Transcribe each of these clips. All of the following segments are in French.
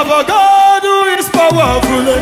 our God who is powerful.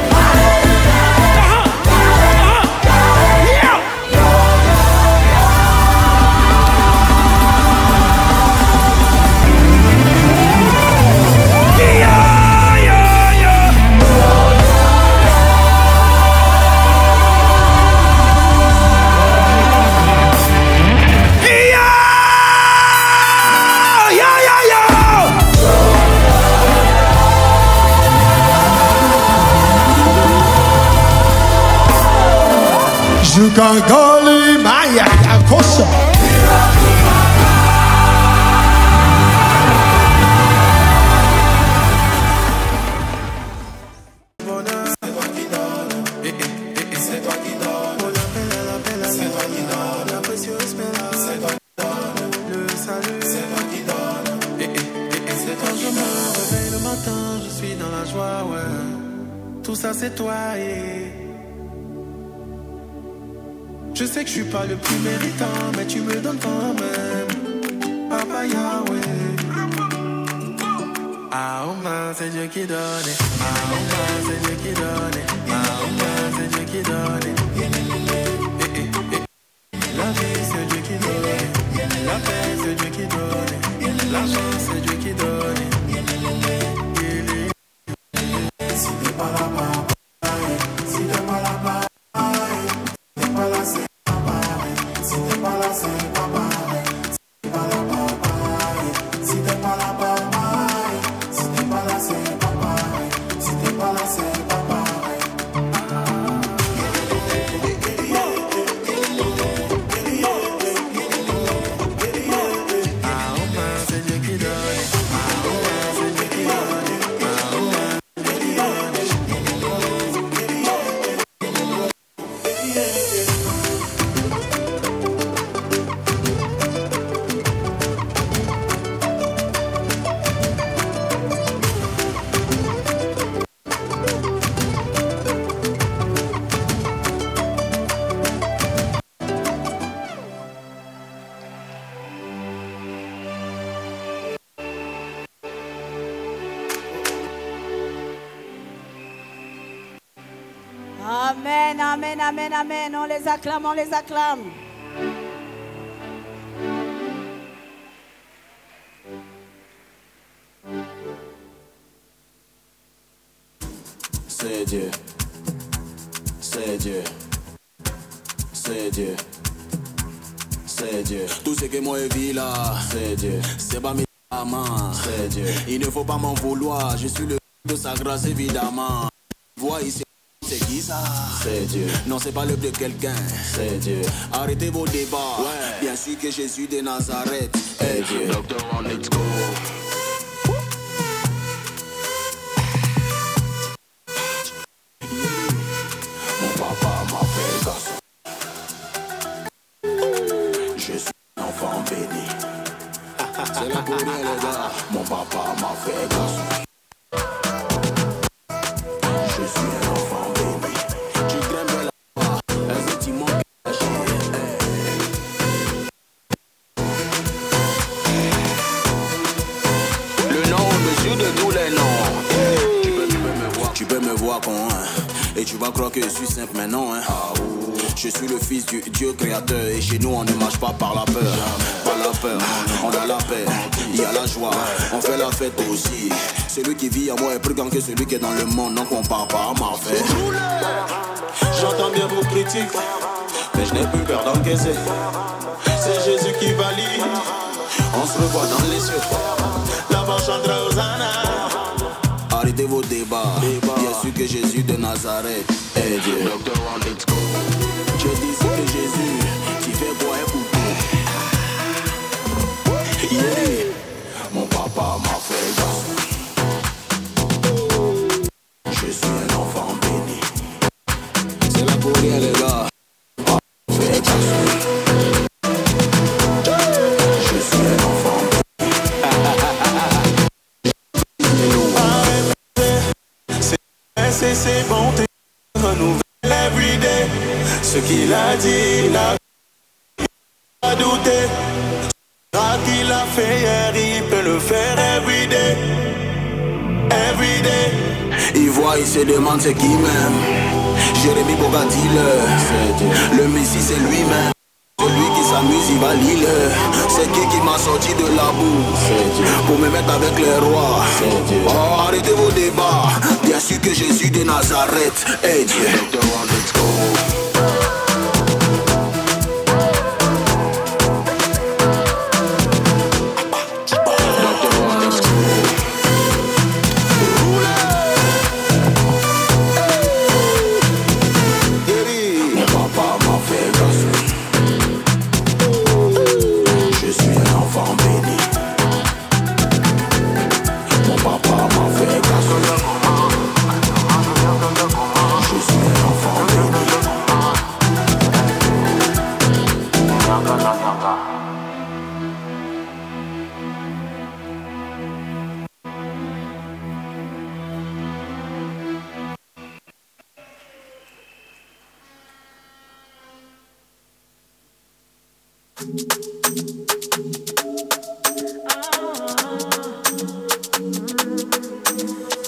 Jukagali Maya Yakosa. C'est toi qui donne. On l'appelle, c'est toi qui donne. La précieuse mélange, c'est toi qui donne. Le salut, c'est toi qui donne. C'est quand je me réveille le matin, je suis dans la joie, ouais. Tout ça c'est toi, Je sais que je suis pas le plus méritant, mais tu me donnes quand même. Papa Yahweh. Ah, oh man, c'est Dieu qui donne. Ah, oh man, c'est Dieu qui donne. Ah, oh man, c'est Dieu qui donne. La vie, c'est Dieu qui donne. La paix, c'est Dieu qui donne. L'argent, c'est Dieu qui donne. Si t'es pas là-bas, si t'es pas là-bas, si t'es pas là, c'est si t'es pas là, c'est pas pareil. Si t'es pas là, pareil. Si t'es pas là, pareil. Si t'es pas là, c'est pas pareil. Si t'es pas là, c'est pas pareil. Ah, oh man, c'est Dieu qui donne. Ah, oh man, c'est Dieu qui donne. Ah, oh man, c'est Dieu qui donne. Amen, amen, amen, amen. On les acclame, on les acclame. C'est Dieu, c'est Dieu, c'est Dieu, c'est Dieu. Tout ce que moi vis là, c'est Dieu. C'est pas mes mains, c'est Dieu. Il ne faut pas m'en vouloir, je suis le de sa grâce évidemment. Vois ici. C'est qui ça? C'est Dieu. Non, c'est pas l'œuvre de quelqu'un. C'est Dieu. Arrêtez vos débats. Ouais. Bien sûr que Jésus de Nazareth est Dieu. Docteur, let's go. Mon papa m'a fait garçon. Je suis un enfant béni. C'est la bonne les gars. Mon papa m'a fait garçon. Je suis un enfant béni. Tu grimpes là-bas, un sentiment caché. Le nom au-dessus de tous les noms. Tu peux me voir con, hein. Et tu vas croire que je suis simple maintenant, hein. Je suis le fils du Dieu créateur. Et chez nous on ne marche pas par la peur. Par la peur, on a la paix. Il y a la joie, on fait la fête aussi. Celui qui vit à moi est plus grand que celui qui est dans le monde. Donc on part pas à ma fête. J'entends bien vos critiques, mais je n'ai plus peur d'encaisser. C'est Jésus qui valide. On se revoit dans les cieux. Là-bas on chantera Hosanna. Arrêtez vos débats. Bien sûr que Jésus de Nazareth est Dieu. Docteur, let's go. Je dis que Jésus qui fait boire pour tout. Yeah. Mon papa m'a fait garçon. Je suis un enfant béni. C'est la pour rien les gars. Fait garçon. Je suis un enfant béni. C'est bon, t'es renouvelle everyday. Ce qu'il a dit, il a pas douté. Ce qu'il a fait hier, il peut le faire everyday. Everyday. fois il se demande c'est qui même. Jérémy Bogadile, le Messie c'est lui-même. Celui qui s'amuse il va l'île. C'est qui m'a sorti de la boue pour me mettre avec les rois. Oh, arrêtez vos débats. Bien sûr que Jésus de Nazareth. Hey Dieu. Let's go.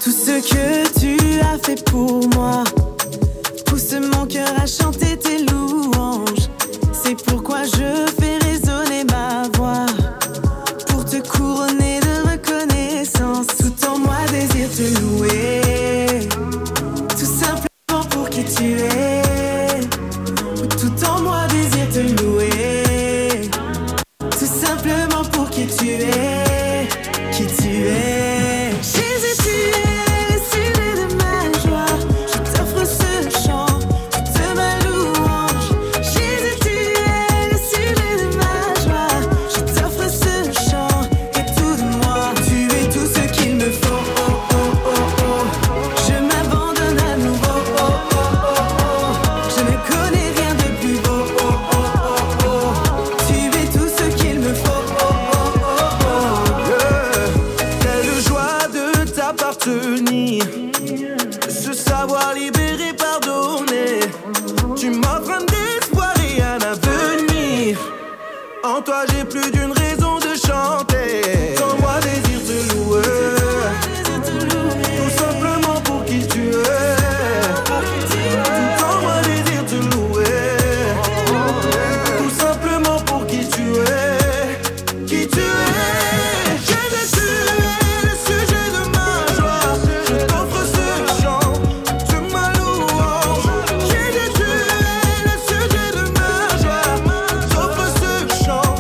Tout ce que tu as fait pour moi pousse mon cœur à chanter tes louanges. C'est pourquoi je fais résonner ma voix pour te couronner de reconnaissance. Tout en moi désire te louer, tout simplement pour qui tu es. Tout en moi désire te louer, tout simplement pour qui tu es, qui tu es. Jésus, tu es le sujet de ma joie. Je t'offre ce chant, toute ma louange. Jésus, tu es le sujet de ma joie. Je t'offre ce chant et tout de moi. Tu es tout ce qu'il me faut. Oh, oh, oh, oh. Je m'abandonne à nouveau. Oh, oh, oh, oh. Je ne connais rien de plus beau. Oh, oh, oh, oh. Tu es tout ce qu'il me faut. Oh, oh, oh, oh. Quelle joie de t'appartenir, de se savoir libéré, pardonné. Tu m'offres un espoir et un avenir. En toi j'ai plus d'une raison de chanter. Sans moi désire te louer, tout simplement pour qui tu es. Tout en moi désire te louer, tout simplement pour qui tu es, qui tu es. Jésus, tu es le sujet de ma joie. Je t'offre ce chant, toute ma louange. Jésus, tu es le sujet de ma joie. Je t'offre ce chant,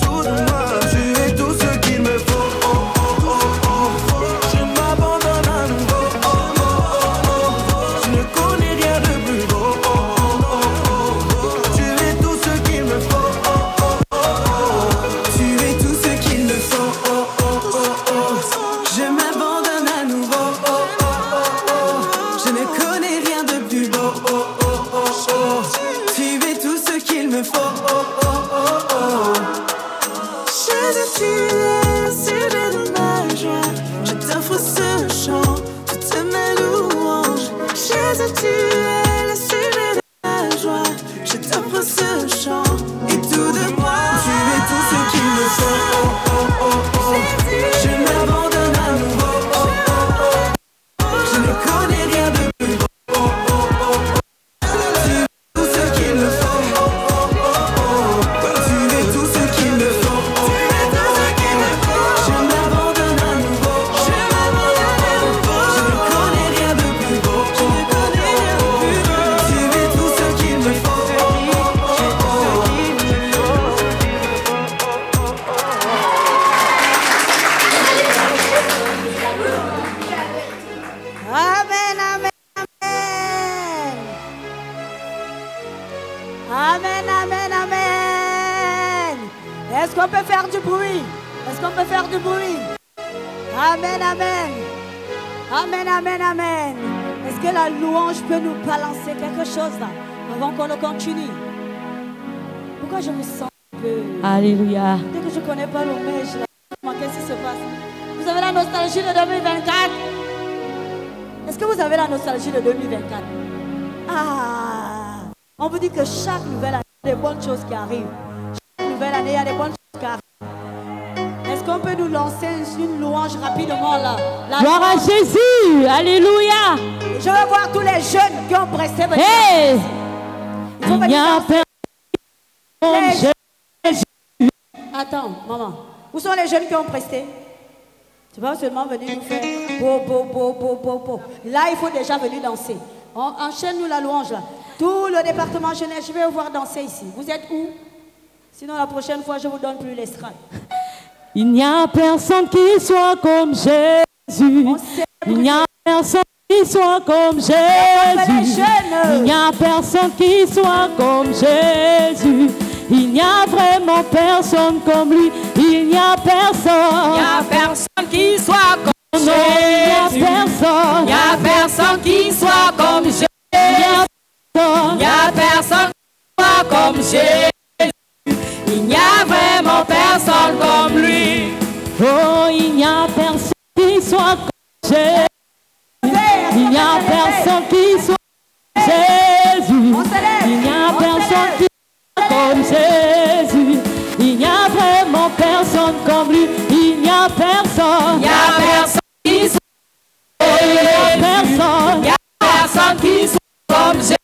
tout de moi. Tu es tout ce qu'il me faut. Oh, oh, oh, oh. Je m'abandonne à nouveau. Oh, oh, oh, oh. Je ne connais rien de plus beau. Oh, oh, oh, oh. Tu es tout ce qu'il me faut. Oh, oh, oh, oh. Tu es tout ce qu'il me faut. Oh, oh, oh, oh. Je m'abandonne à nouveau. Oh, oh, oh, oh. Je ne connais rien de plus beau. Oh, oh, oh, oh. Tu es tout ce qu'il me faut. Oh, oh, oh, oh. Jésus, tu es le sujet de ma joie. Je t'offre ce chant, toute ma louange. Jésus, tu es le sujet de ma joie. Je t'offre ce chant et tout de moi. Tu es tout ce qu'il me faut. Oh, oh, oh, oh. Je m'abandonne à nouveau. Oh, oh, oh. Je ne connais rien de plus beau. Oh, oh, oh. Tu es tout ce qu'il me faut. Oh, oh, oh, oh. Tu es tout ce qu'il me faut. Oh, tu es tout ce qu'il me faut. Je m'abandonne à nouveau. Je m'abandonne à nouveau. Je ne connais rien de plus beau. Je ne connais rien de plus beau. Tu es tout ce qu'il me faut. Amen, amen, amen. Amen, amen, amen. Est-ce qu'on peut faire du bruit? Est-ce qu'on peut faire du bruit? Amen, amen. Amen, amen, amen. Est-ce que la louange peut nous balancer quelque chose là avant qu'on ne continue? Pourquoi je me sens un peu... Alléluia. Dès que je ne connais pas le mèche là, qu'est-ce qui se passe? Vous avez la nostalgie de 2024? Est-ce que vous avez la nostalgie de 2024? Ah! On vous dit que chaque nouvelle année, il y a des bonnes choses qui arrivent. Chaque nouvelle année, il y a des bonnes choses qui arrivent. Est-ce Est-ce qu'on peut nous lancer une louange rapidement là? Gloire à Jésus. Alléluia. Je veux voir tous les jeunes qui ont pressé venir. Hey. Il n'y a personne. Attends, maman. Où sont les jeunes qui ont presté? Tu vas seulement venir nous faire po. Là, il faut déjà venir danser. Enchaîne-nous la louange là. Tout le département jeunesse, je vais vous voir danser ici. Vous êtes où? Sinon, la prochaine fois, je vous donne plus l'estrade. Il n'y a personne qui soit comme Jésus. Il n'y a personne qui soit comme Jésus. Il n'y a personne qui soit comme Jésus. Il n'y a vraiment personne comme lui. Il n'y a personne. Il n'y a personne qui soit comme Jésus. Il n'y a personne. Il n'y a personne qui soit comme Jésus. Il n'y a personne qui soit comme Jésus. Il n'y a vraiment personne comme lui. Oh, il n'y a personne qui soit comme Jésus. Il n'y a personne qui soit comme Jésus. Il n'y a personne qui soit comme Jésus. Il n'y a vraiment personne comme lui. Il n'y a personne. Il n'y a personne qui soit personne. Il n'y a personne qui soit comme Jésus.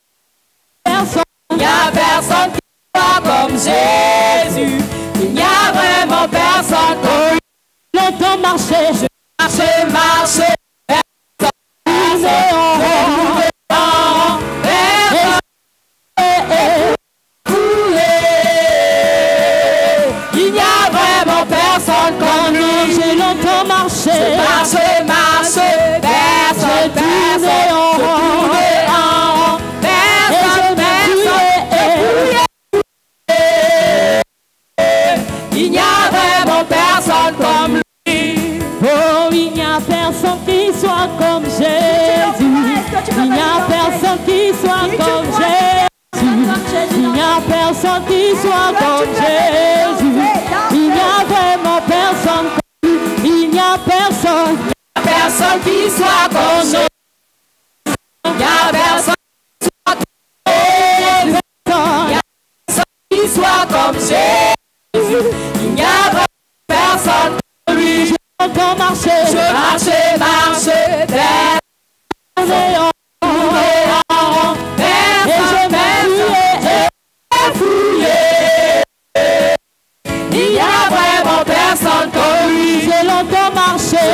Il n'y a personne qui soit comme Jésus. Il n'y a vraiment personne comme lui. Longtemps marcher. Marcher. Il n'y a vraiment personne comme lui. J'ai longtemps marché. Marcher. Personne. Il n'y a vraiment personne comme lui. Oh, il n'y a personne qui soit comme Jésus. Il n'y a personne qui soit comme Jésus. Il n'y a personne qui soit comme Jésus. Il n'y a vraiment personne comme lui. Il n'y a personne. Personne qui soit comme Jésus. Il n'y a personne qui soit comme Jésus. Il n'y a vraiment personne comme lui. Encore marcher. Marcher. Il n'y a vraiment personne comme lui. J'ai longtemps marché.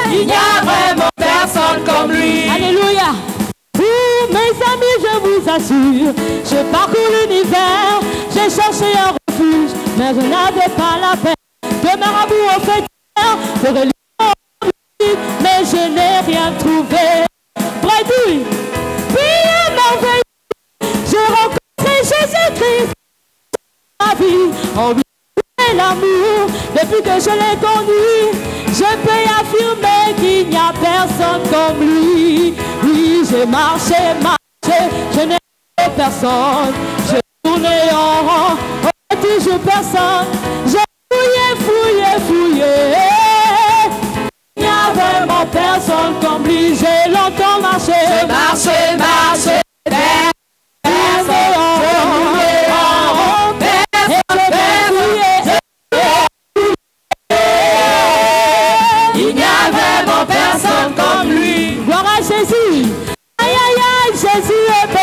Il n'y a vraiment personne comme lui. Alléluia. Vous, mes amis, je vous assure, je parcours l'univers, j'ai cherché un refuge, mais je n'avais pas la peine. De marabout au fait de religion, mais je n'ai rien trouvé. Bredouille, bien merveilleux, je rencontrais Jésus-Christ. Ma vie, en lui et l'amour, depuis que je l'ai connu, je peux affirmer qu'il n'y a personne comme lui. Oui, j'ai marché, je n'ai personne. J'ai tourné en rond, toujours personne. J'ai fouillé. Il n'y a vraiment personne comme lui. J'ai longtemps marché. Marcher. Il n'y a vraiment personne comme lui. Gloire à Jésus. Aïe, Jésus est bon.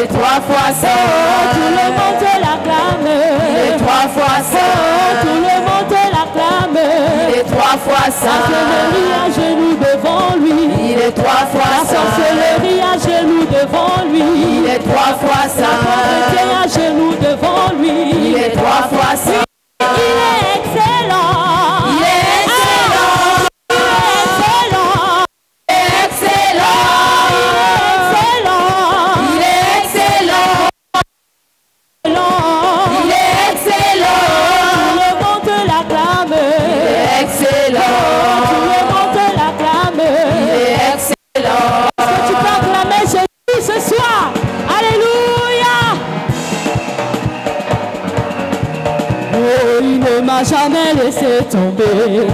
3 fois saint. Tout le monde te l'acclame. Il est 3 fois saint. Tout le monde te l'acclame. Il est 3 fois La saint. sorcellerie à genoux devant lui. Il est 3 fois La saint. sorcellerie à genoux devant lui. Il est 3 fois La saint. pauvreté à genoux devant lui. Il est 3 fois saint. Il est excellent. Il est excellent. Il est excellent. Il est excellent. Il est excellent. Il est excellent. Tout le monde te l'acclame. Il est excellent. Tout le monde te l'acclame. Il est excellent. Est-ce que tu peux acclamer Jésus ce soir? Alléluia. Oh, il ne m'a jamais laissé tomber.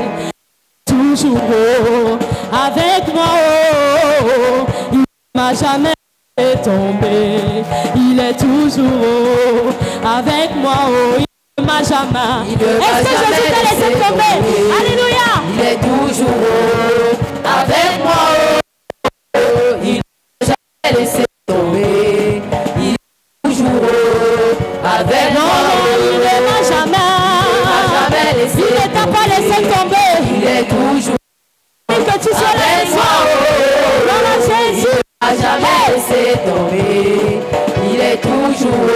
Toujours avec moi. Oh, il ne m'a jamais laissé tomber. Il est toujours avec moi. Oh, il ne m'a jamais. Il ne m'a Est-ce que Jésus jamais t'a laissé laissé tomber? tomber. Alléluia. Il est toujours avec moi. Il n'a jamais laissé tomber. Il est toujours avec Non, moi. il ne m'a jamais. Laissé Il ne t'a pas laissé tomber. Il est toujours Que tu sois là avec ce moi. soir. Non, non, Jésus. Il n'a jamais laissé tomber. Il est toujours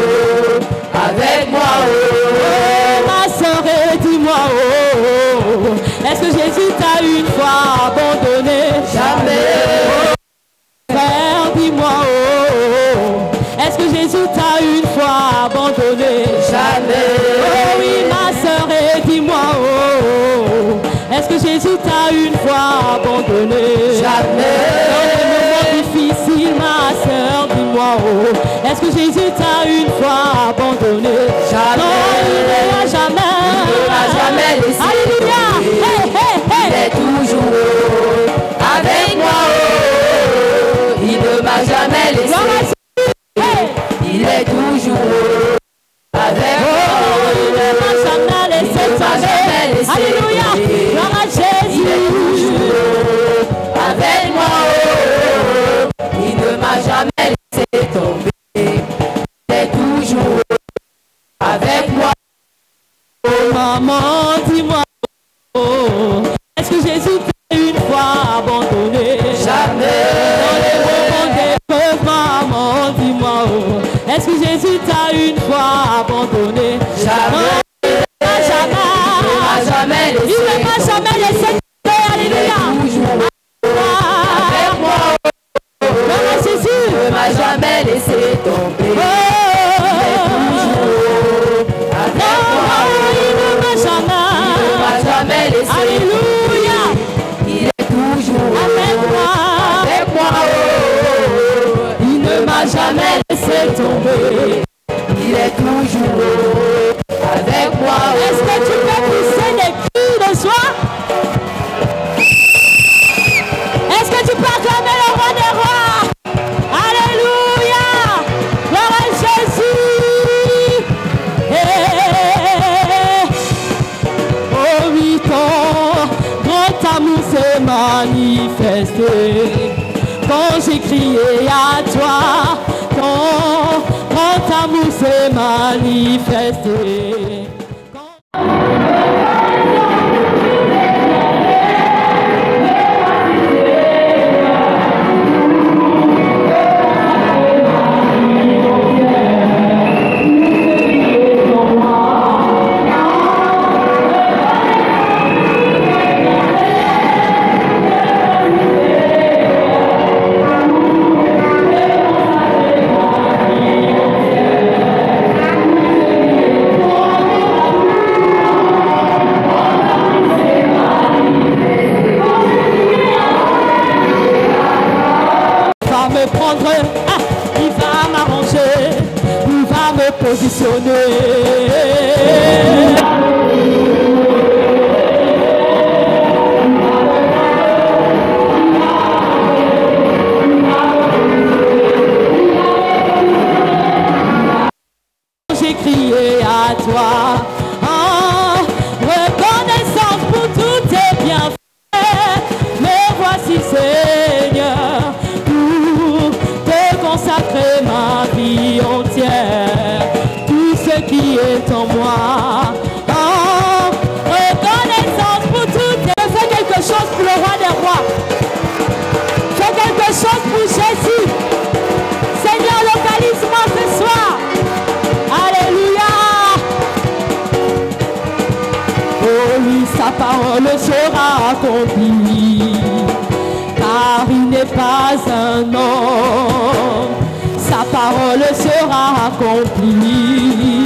avec moi. Oh, ma soeur, dis-moi, oh, est-ce que Jésus t'a une fois abandonné? Jamais. Frère, dis-moi, oh, est-ce que Jésus t'a une fois abandonné? Jamais. Oh oui, ma soeur, dis-moi, oh, est-ce que Jésus t'a une fois abandonné? Jamais. Dans les moments difficiles, ma soeur, dis-moi, oh, est-ce que Jésus t'a une fois abandonné? Jamais. Non, il ne l'a jamais. Il ne l'a jamais laissé Alléluia. tomber. Hey, hey, Il hey. est toujours avec moi. Il ne m'a jamais laissé Gloire à Jésus. Hey. Il est toujours avec Oh, moi. il ne m'a jamais laissé Il ne m'a jamais tomber. laissé Alléluia. tomber. Gloire à Il est Jésus. toujours avec moi. Il ne m'a jamais laissé tomber. Il est toujours avec moi. Oh, maman, dis-moi, oh, est-ce que Jésus t'a une fois abandonné? Jamais. Dans les moments d'épreuve, maman, dis-moi, oh, est-ce que Jésus t'a une fois abandonné? Jamais. Non, il ne m'a Jamais jamais. laissé Il ne m'a jamais laissé tomber. Alléluia. toujours avec moi. Gloire à Jésus. Il ne m'a jamais laissé tomber. Oh, Avec non, moi. il ne m'a Il ne jamais. m'a jamais laissé Alléluia. tomber. Il est toujours Avec moi. avec moi. Il ne m'a jamais laissé tomber. Il est toujours avec moi. Est-ce que tu peux pousser des cris de joie? Est-ce que tu peux acclamer le roi des rois? Alléluia! Gloire à Jésus! Oh oui, ton grand amour s'est manifesté. Quand j'ai crié à toi, ton grand amour s'est manifesté. Il va m'arranger, il va me positionner. J'ai crié à toi en reconnaissance pour tous tes bienfaits. Me voici, Seigneur, pour te consacrer ma vie. parole sera accomplie. Car il n'est pas un homme, sa parole sera accomplie.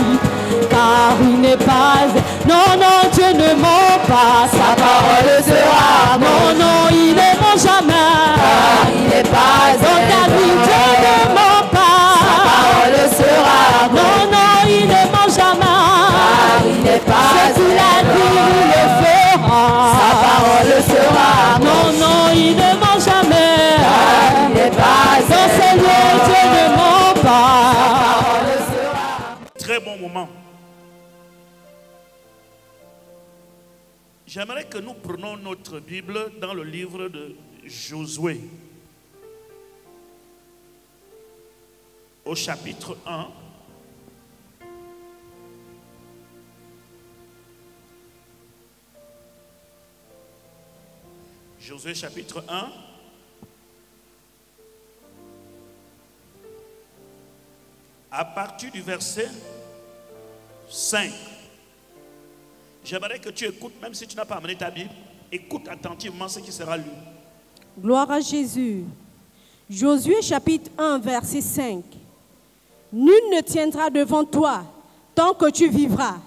Car il n'est pas... Non, non, Dieu ne ment pas, sa parole sera accomplie. Non, non, il ne ment jamais. Car il n'est pas un homme, Dieu ne ment pas, sa parole sera accomplie. Non, non, il ne ment jamais. Car il n'est pas ce qu'il a dit, il le fera. Sa parole sera accomplie. Non, non, il ne ment jamais. Car il n'est pas dans ses lieux, Dieu ne ment pas. Sa parole sera. Très bon moment. J'aimerais que nous prenions notre Bible dans le livre de Josué, au chapitre 1. Josué chapitre 1. À partir du verset 5. J'aimerais que tu écoutes, même si tu n'as pas amené ta Bible, écoute attentivement ce qui sera lu. Gloire à Jésus. Josué chapitre 1, verset 5. Nul ne tiendra devant toi tant que tu vivras.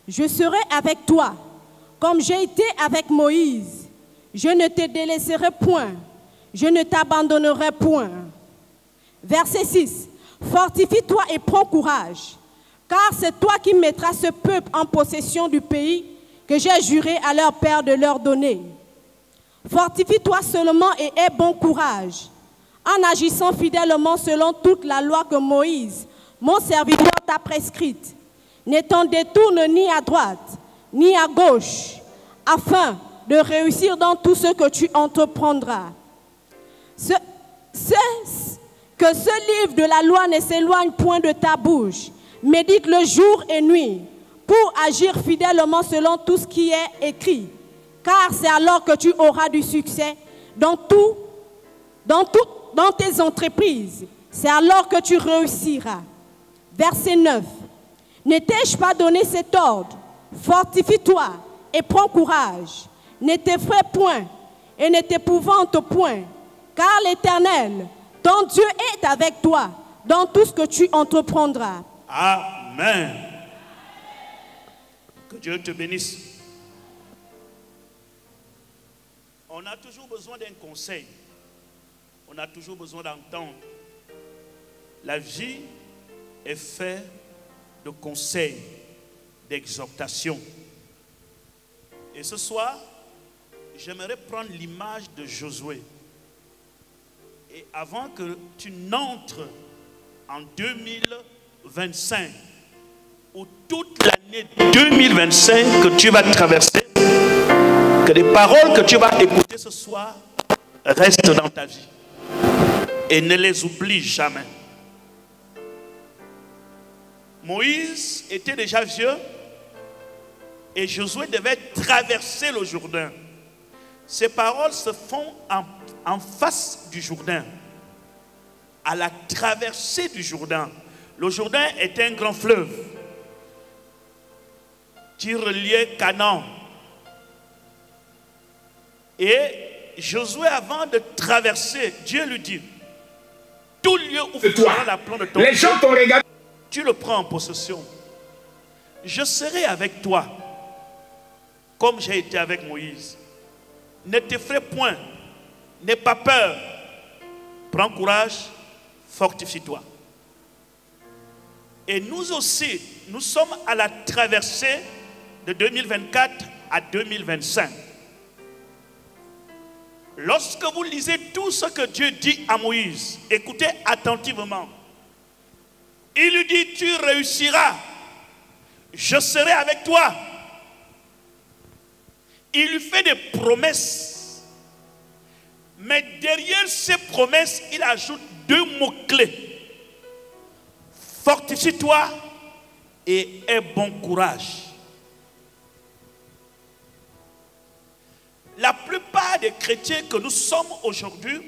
Je serai avec toi, comme j'ai été avec Moïse. Je ne te délaisserai point. Je ne t'abandonnerai point. Verset 6. Fortifie-toi et prends courage, car c'est toi qui mettras ce peuple en possession du pays que j'ai juré à leur père de leur donner. Fortifie-toi seulement et aie bon courage, en agissant fidèlement selon toute la loi que Moïse, mon serviteur, t'a prescrite. Ne t'en détourne ni à droite, ni à gauche, afin de réussir dans tout ce que tu entreprendras. Que ce livre de la loi ne s'éloigne point de ta bouche. Médite-le jour et nuit pour agir fidèlement selon tout ce qui est écrit. Car c'est alors que tu auras du succès dans tes entreprises. C'est alors que tu réussiras. Verset 9. Ne t'ai-je pas donné cet ordre? Fortifie-toi et prends courage. Ne t'effraie point et ne t'épouvante point. Car l'Éternel, ton Dieu, est avec toi dans tout ce que tu entreprendras. Amen. Que Dieu te bénisse. On a toujours besoin d'un conseil. On a toujours besoin d'entendre. La vie est faite de conseils, d'exhortations. Et ce soir, j'aimerais prendre l'image de Josué. Et avant que tu n'entres en 2025, ou toute l'année 2025 que tu vas traverser, que les paroles que tu vas écouter ce soir restent dans ta vie. Et ne les oublie jamais. Moïse était déjà vieux et Josué devait traverser le Jourdain. Ces paroles se font en face du Jourdain, à la traversée du Jourdain. Le Jourdain est un grand fleuve qui reliait Canaan. Et Josué, avant de traverser, Dieu lui dit, tout lieu où tu auras la plante de ton les gens t'ont regardé. Tu le prends en possession. Je serai avec toi, comme j'ai été avec Moïse. Ne t'effraie point, n'aie pas peur. Prends courage, fortifie-toi. Et nous aussi, nous sommes à la traversée de 2024 à 2025. Lorsque vous lisez tout ce que Dieu dit à Moïse, écoutez attentivement. Il lui dit, tu réussiras. Je serai avec toi. Il lui fait des promesses. Mais derrière ces promesses, il ajoute deux mots-clés. Fortifie-toi et aie bon courage. La plupart des chrétiens que nous sommes aujourd'hui,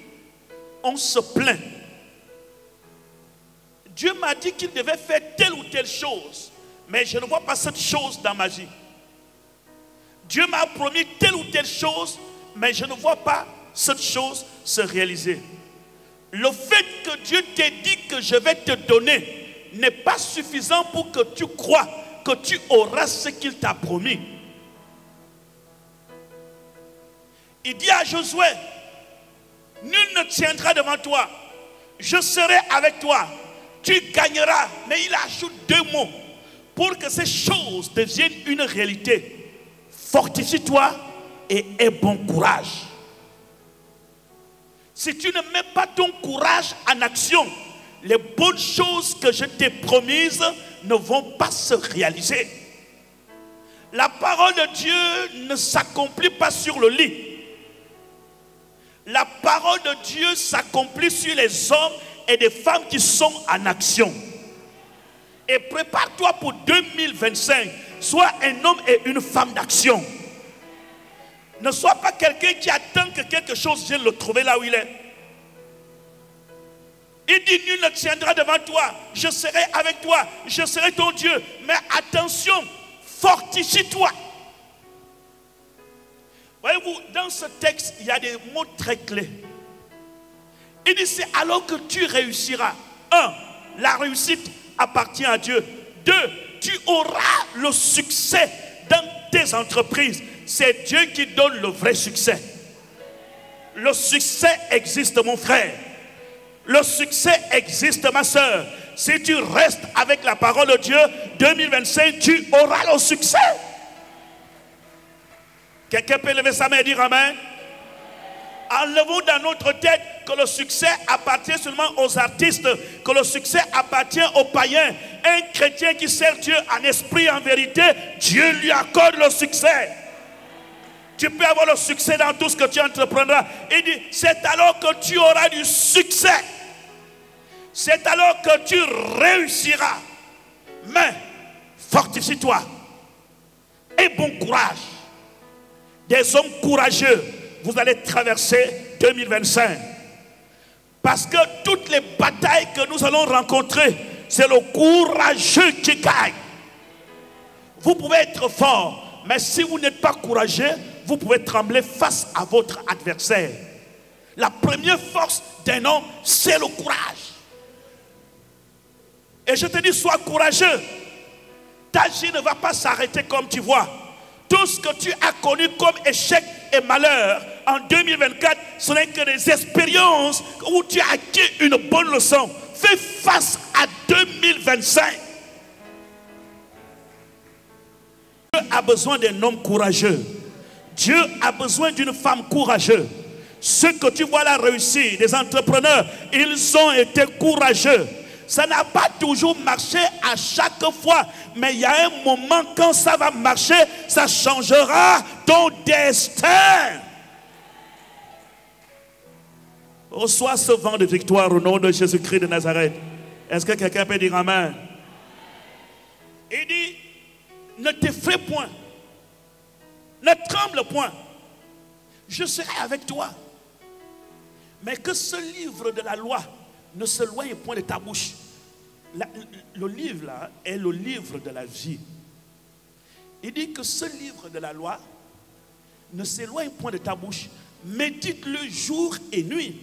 on se plaint. Dieu m'a dit qu'il devait faire telle ou telle chose, mais je ne vois pas cette chose dans ma vie. Dieu m'a promis telle ou telle chose, mais je ne vois pas cette chose se réaliser. Le fait que Dieu t'ait dit que je vais te donner n'est pas suffisant pour que tu crois que tu auras ce qu'il t'a promis. Il dit à Josué, nul ne tiendra devant toi, je serai avec toi, tu gagneras. Mais il ajoute deux mots pour que ces choses deviennent une réalité. Fortifie-toi et aie bon courage. Si tu ne mets pas ton courage en action, les bonnes choses que je t'ai promises ne vont pas se réaliser. La parole de Dieu ne s'accomplit pas sur le lit. La parole de Dieu s'accomplit sur les hommes et des femmes qui sont en action. Et prépare-toi pour 2025. Sois un homme et une femme d'action. Ne sois pas quelqu'un qui attend que quelque chose vienne le trouver là où il est. Il dit, nul ne tiendra devant toi. Je serai avec toi. Je serai ton Dieu. Mais attention, fortifie-toi. Voyez-vous, dans ce texte, il y a des mots très clés. Il dit, c'est alors que tu réussiras. 1. La réussite appartient à Dieu. 2. Tu auras le succès dans tes entreprises. C'est Dieu qui donne le vrai succès. Le succès existe, mon frère. Le succès existe, ma soeur. Si tu restes avec la parole de Dieu, 2025, tu auras le succès. Quelqu'un peut lever sa main et dire Amen. Enlevons dans notre tête que le succès appartient seulement aux artistes, que le succès appartient aux païens. Un chrétien qui sert Dieu en esprit et en vérité, Dieu lui accorde le succès. Tu peux avoir le succès dans tout ce que tu entreprendras. Il dit, c'est alors que tu auras du succès. C'est alors que tu réussiras. Mais, fortifie-toi. Et bon courage. Des hommes courageux, vous allez traverser 2025. Parce que toutes les batailles que nous allons rencontrer, c'est le courageux qui gagne. Vous pouvez être fort, mais si vous n'êtes pas courageux, vous pouvez trembler face à votre adversaire. La première force d'un homme, c'est le courage. Et je te dis, sois courageux. Ta vie ne va pas s'arrêter comme tu vois. Tout ce que tu as connu comme échec et malheur en 2024, ce n'est que des expériences où tu as acquis une bonne leçon. Fais face à 2025. Dieu a besoin d'un homme courageux. Dieu a besoin d'une femme courageuse. Ceux que tu vois là réussir, des entrepreneurs, ils ont été courageux. Ça n'a pas toujours marché à chaque fois, mais il y a un moment quand ça va marcher, ça changera ton destin. Reçois ce vent de victoire au nom de Jésus-Christ de Nazareth. Est-ce que quelqu'un peut dire Amen? Il dit, ne t'effraie point, ne tremble point, je serai avec toi. Mais que ce livre de la loi ne s'éloigne point de ta bouche. Le livre là est le livre de la vie. Il dit que ce livre de la loi ne s'éloigne point de ta bouche. Médite-le jour et nuit.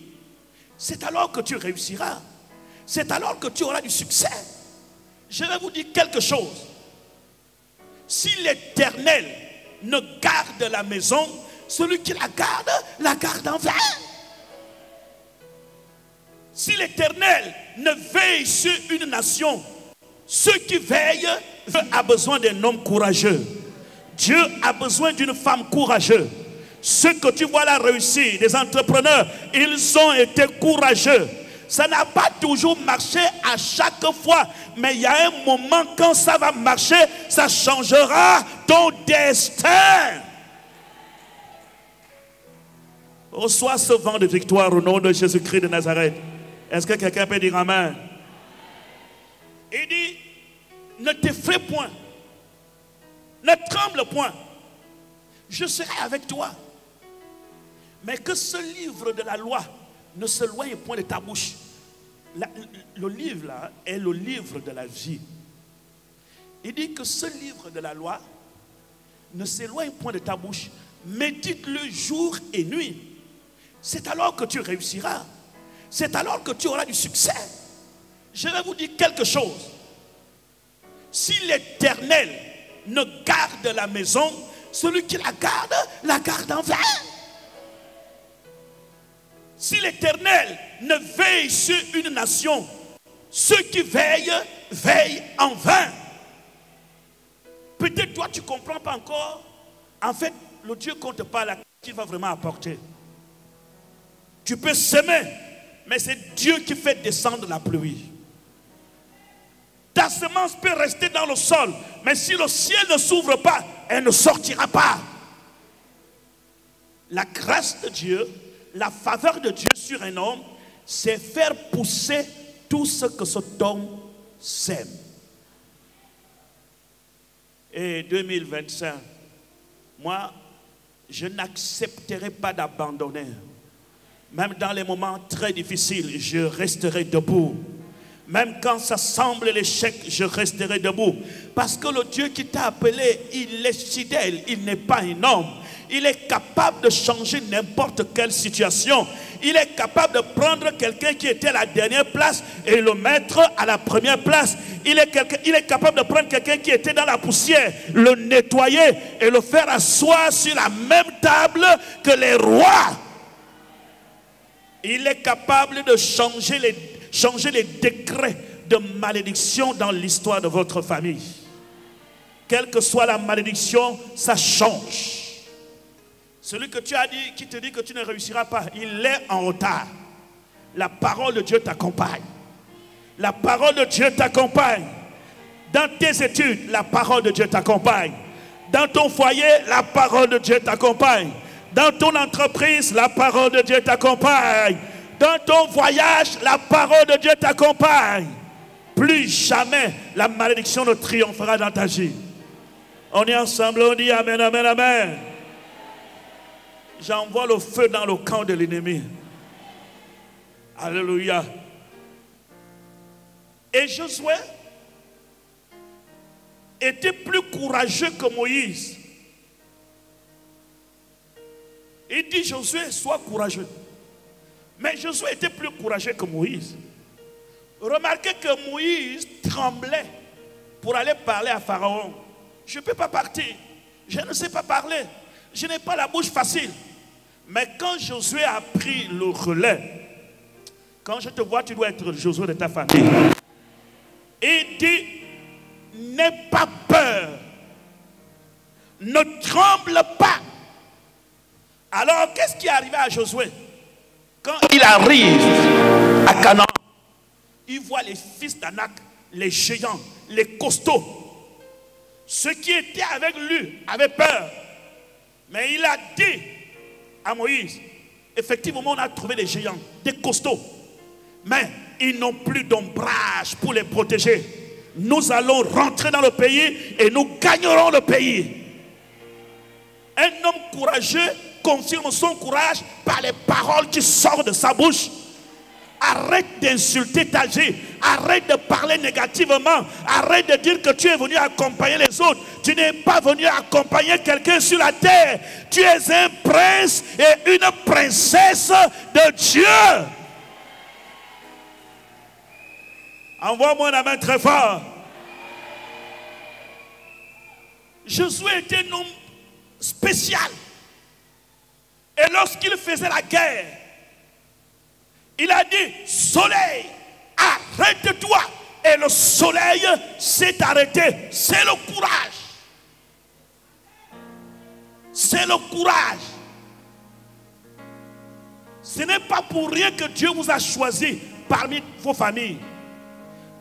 C'est alors que tu réussiras. C'est alors que tu auras du succès. Je vais vous dire quelque chose. Si l'Éternel ne garde la maison, celui qui la garde en vain. Si l'Éternel ne veille sur une nation, ceux qui veillent, Dieu a besoin d'un homme courageux. Dieu a besoin d'une femme courageuse. Ceux que tu vois là réussir, des entrepreneurs, ils ont été courageux. Ça n'a pas toujours marché à chaque fois, mais il y a un moment quand ça va marcher, ça changera ton destin. Reçois ce vent de victoire au nom de Jésus-Christ de Nazareth. Est-ce que quelqu'un peut dire Amen? Il dit, ne t'effraie point, ne tremble point, je serai avec toi. Mais que ce livre de la loi ne s'éloigne point de ta bouche. Le livre là est le livre de la vie. Il dit que ce livre de la loi ne s'éloigne point de ta bouche. Médite-le jour et nuit. C'est alors que tu réussiras. C'est alors que tu auras du succès. Je vais vous dire quelque chose. Si l'Éternel ne garde la maison, celui qui la garde en vain. Si l'Éternel ne veille sur une nation, ceux qui veillent, veillent en vain. Peut-être toi tu ne comprends pas encore. En fait, le Dieu qu'on te parle, qui va vraiment apporter. Tu peux semer, mais c'est Dieu qui fait descendre la pluie. Ta semence peut rester dans le sol, mais si le ciel ne s'ouvre pas, elle ne sortira pas. La grâce de Dieu, la faveur de Dieu sur un homme, c'est faire pousser tout ce que cet homme sème. Et 2025, moi, je n'accepterai pas d'abandonner. Même dans les moments très difficiles, je resterai debout. Même quand ça semble l'échec, je resterai debout. Parce que le Dieu qui t'a appelé, il est fidèle, il n'est pas un homme. Il est capable de changer n'importe quelle situation. Il est capable de prendre quelqu'un qui était à la dernière place et le mettre à la première place. Il est capable de prendre quelqu'un qui était dans la poussière, le nettoyer et le faire asseoir sur la même table que les rois. Il est capable de changer les décrets de malédiction dans l'histoire de votre famille. Quelle que soit la malédiction, ça change. Celui que tu as dit, qui te dit que tu ne réussiras pas, il est en retard. La parole de Dieu t'accompagne. La parole de Dieu t'accompagne. Dans tes études, la parole de Dieu t'accompagne. Dans ton foyer, la parole de Dieu t'accompagne. Dans ton entreprise, la parole de Dieu t'accompagne. Dans ton voyage, la parole de Dieu t'accompagne. Plus jamais la malédiction ne triomphera dans ta vie. On est ensemble, on dit Amen, Amen, Amen. J'envoie le feu dans le camp de l'ennemi. Alléluia. Et Josué était plus courageux que Moïse. Il dit Josué, sois courageux. Mais Josué était plus courageux que Moïse. Remarquez que Moïse tremblait pour aller parler à Pharaon. Je ne peux pas partir. Je ne sais pas parler. Je n'ai pas la bouche facile. Mais quand Josué a pris le relais, quand je te vois, tu dois être Josué de ta famille. Il dit, n'aie pas peur. Ne tremble pas. Alors, qu'est-ce qui est arrivé à Josué? Quand il arrive à Canaan, il voit les fils d'Anak, les géants, les costauds. Ceux qui étaient avec lui avaient peur. Mais il a dit à Moïse, effectivement, on a trouvé des géants, des costauds. Mais ils n'ont plus d'ombrage pour les protéger. Nous allons rentrer dans le pays et nous gagnerons le pays. Un homme courageux confirme son courage par les paroles qui sortent de sa bouche. Arrête d'insulter ta vie. Arrête de parler négativement. Arrête de dire que tu es venu accompagner les autres. Tu n'es pas venu accompagner quelqu'un sur la terre. Tu es un prince et une princesse de Dieu. Envoie-moi la main très fort. Josué était un homme spécial. Et lorsqu'il faisait la guerre, il a dit, soleil, arrête-toi. Et le soleil s'est arrêté. C'est le courage. C'est le courage. Ce n'est pas pour rien que Dieu vous a choisi parmi vos familles.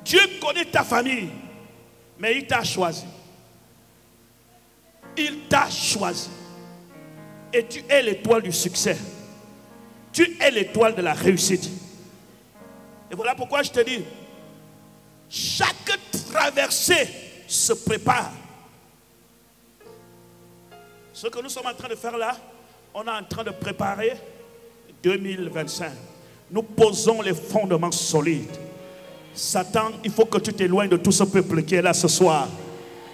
Dieu connaît ta famille, mais il t'a choisi. Il t'a choisi. Et tu es l'étoile du succès. Tu es l'étoile de la réussite. Et voilà pourquoi je te dis, chaque traversée se prépare. Ce que nous sommes en train de faire là, on est en train de préparer 2025. Nous posons les fondements solides. Satan, il faut que tu t'éloignes de tout ce peuple qui est là ce soir.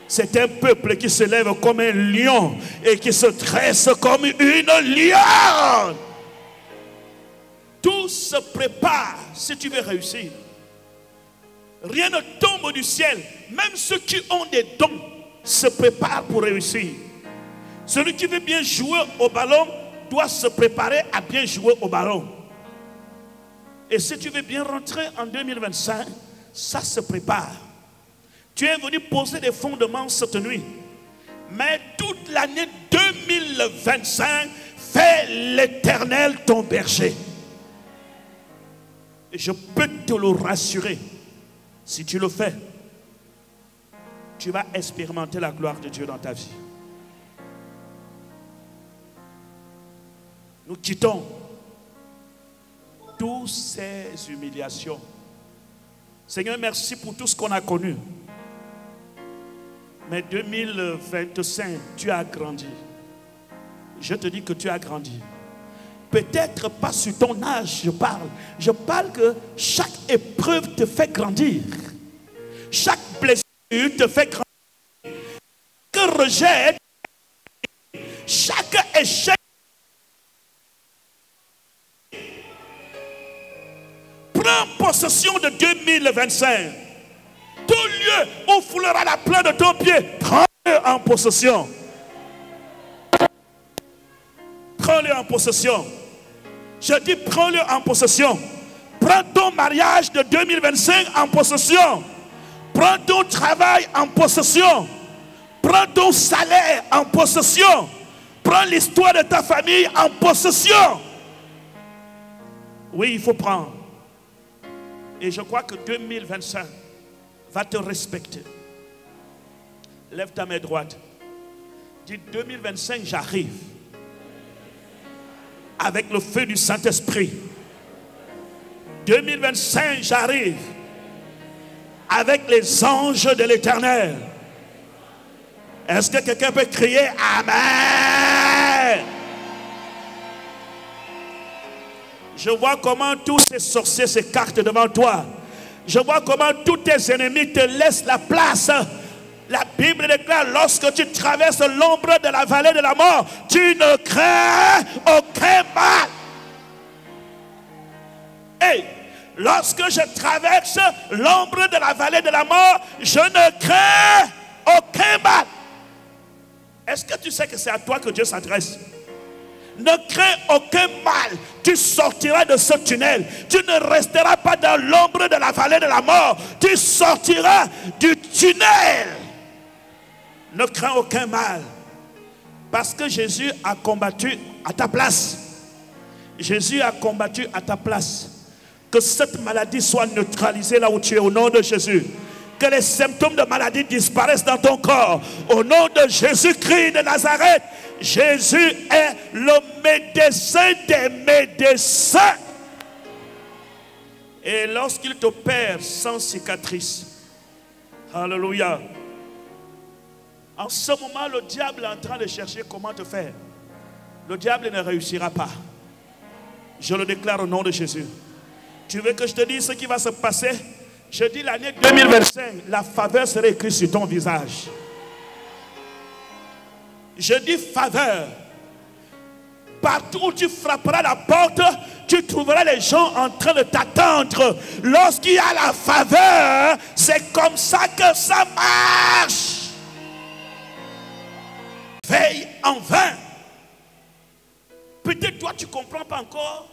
C'est un peuple qui se lève comme un lion et qui se dresse comme une lionne. Tout se prépare si tu veux réussir. Rien ne tombe du ciel. Même ceux qui ont des dons se préparent pour réussir. Celui qui veut bien jouer au ballon doit se préparer à bien jouer au ballon. Et si tu veux bien rentrer en 2025, ça se prépare. Tu es venu poser des fondements cette nuit. Mais toute l'année 2025, fais l'Éternel ton berger. Et je peux te le rassurer. Si tu le fais, tu vas expérimenter la gloire de Dieu dans ta vie. Nous quittons toutes ces humiliations. Seigneur, merci pour tout ce qu'on a connu. Mais 2025, tu as grandi. Je te dis que tu as grandi. Peut-être pas sur ton âge, je parle. Je parle que chaque épreuve te fait grandir. Chaque blessure te fait grandir. Chaque rejet, chaque échec. Prends possession de 2025. Tout lieu où foulera la plante de ton pied, prends-le en possession. Prends-le en possession. Je dis prends-le en possession. Prends ton mariage de 2025 en possession. Prends ton travail en possession. Prends ton salaire en possession. Prends l'histoire de ta famille en possession. Oui, il faut prendre. Et je crois que 2025 va te respecter. Lève ta main droite. Dis 2025, j'arrive. Avec le feu du Saint-Esprit. 2025, j'arrive. Avec les anges de l'Éternel. Est-ce que quelqu'un peut crier Amen? Je vois comment tous ces sorciers s'écartent devant toi. Je vois comment tous tes ennemis te laissent la place. La Bible déclare, lorsque tu traverses l'ombre de la vallée de la mort, tu ne crains aucun mal. Et lorsque je traverse l'ombre de la vallée de la mort, je ne crains aucun mal. Est-ce que tu sais que c'est à toi que Dieu s'adresse? Ne crains aucun mal. Tu sortiras de ce tunnel. Tu ne resteras pas dans l'ombre de la vallée de la mort. Tu sortiras du tunnel. Ne crains aucun mal. Parce que Jésus a combattu à ta place. Jésus a combattu à ta place. Que cette maladie soit neutralisée là où tu es au nom de Jésus. Que les symptômes de maladie disparaissent dans ton corps. Au nom de Jésus-Christ de Nazareth. Jésus est le médecin des médecins. Et lorsqu'il t'opère sans cicatrice, alléluia. En ce moment, le diable est en train de chercher comment te faire. Le diable ne réussira pas. Je le déclare au nom de Jésus. Tu veux que je te dise ce qui va se passer? Je dis l'année 2025, la faveur sera écrite sur ton visage. Je dis faveur. Partout où tu frapperas la porte, tu trouveras les gens en train de t'attendre. Lorsqu'il y a la faveur, c'est comme ça que ça marche. Veille en vain. Peut-être toi tu ne comprends pas encore.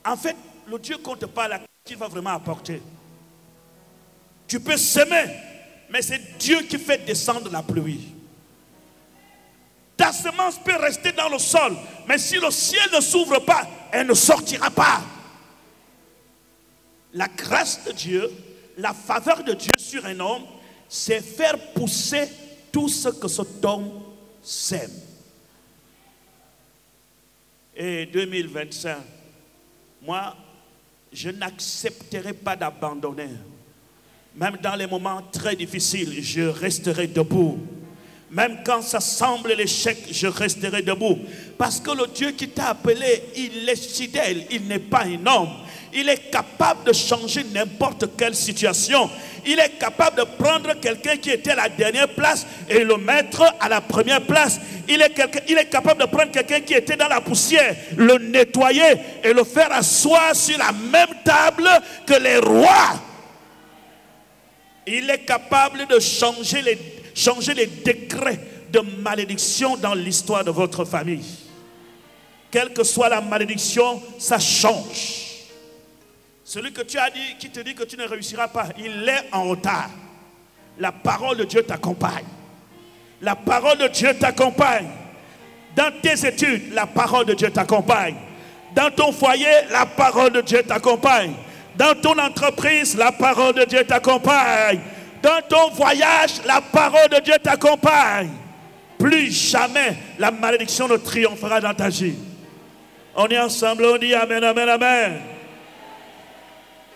En fait, le Dieu qu'on te parle, qui va vraiment apporter. Tu peux semer, mais c'est Dieu qui fait descendre la pluie. Ta semence peut rester dans le sol, mais si le ciel ne s'ouvre pas, elle ne sortira pas. La grâce de Dieu, la faveur de Dieu sur un homme, c'est faire pousser tout ce que cet homme sème. Et 2025, moi, je n'accepterai pas d'abandonner. Même dans les moments très difficiles, je resterai debout. Même quand ça semble l'échec, je resterai debout. Parce que le Dieu qui t'a appelé, il est fidèle, il n'est pas un homme. il est capable de changer n'importe quelle situation. Il est capable de prendre quelqu'un qui était à la dernière place et le mettre à la première place. Il est capable de prendre quelqu'un qui était dans la poussière, le nettoyer et le faire asseoir sur la même table que les rois. Il est capable de changer les décrets de malédiction dans l'histoire de votre famille. Quelle que soit la malédiction, ça change. Celui que tu as dit, qui te dit que tu ne réussiras pas, il est en retard. La parole de Dieu t'accompagne. La parole de Dieu t'accompagne. Dans tes études, la parole de Dieu t'accompagne. Dans ton foyer, la parole de Dieu t'accompagne. Dans ton entreprise, la parole de Dieu t'accompagne. Dans ton voyage, la parole de Dieu t'accompagne. Plus jamais la malédiction ne triomphera dans ta vie. On est ensemble, on dit amen, amen, amen.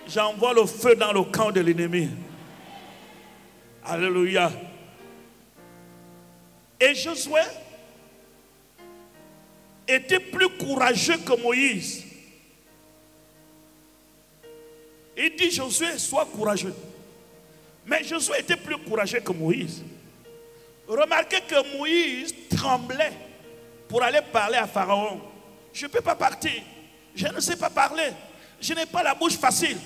J'envoie le feu dans le camp de l'ennemi. Alléluia. Et Josué était plus courageux que Moïse. Il dit Josué, sois courageux. Mais Josué était plus courageux que Moïse. Remarquez que Moïse tremblait pour aller parler à Pharaon. Je ne peux pas partir. Je ne sais pas parler. Je n'ai pas la bouche facile.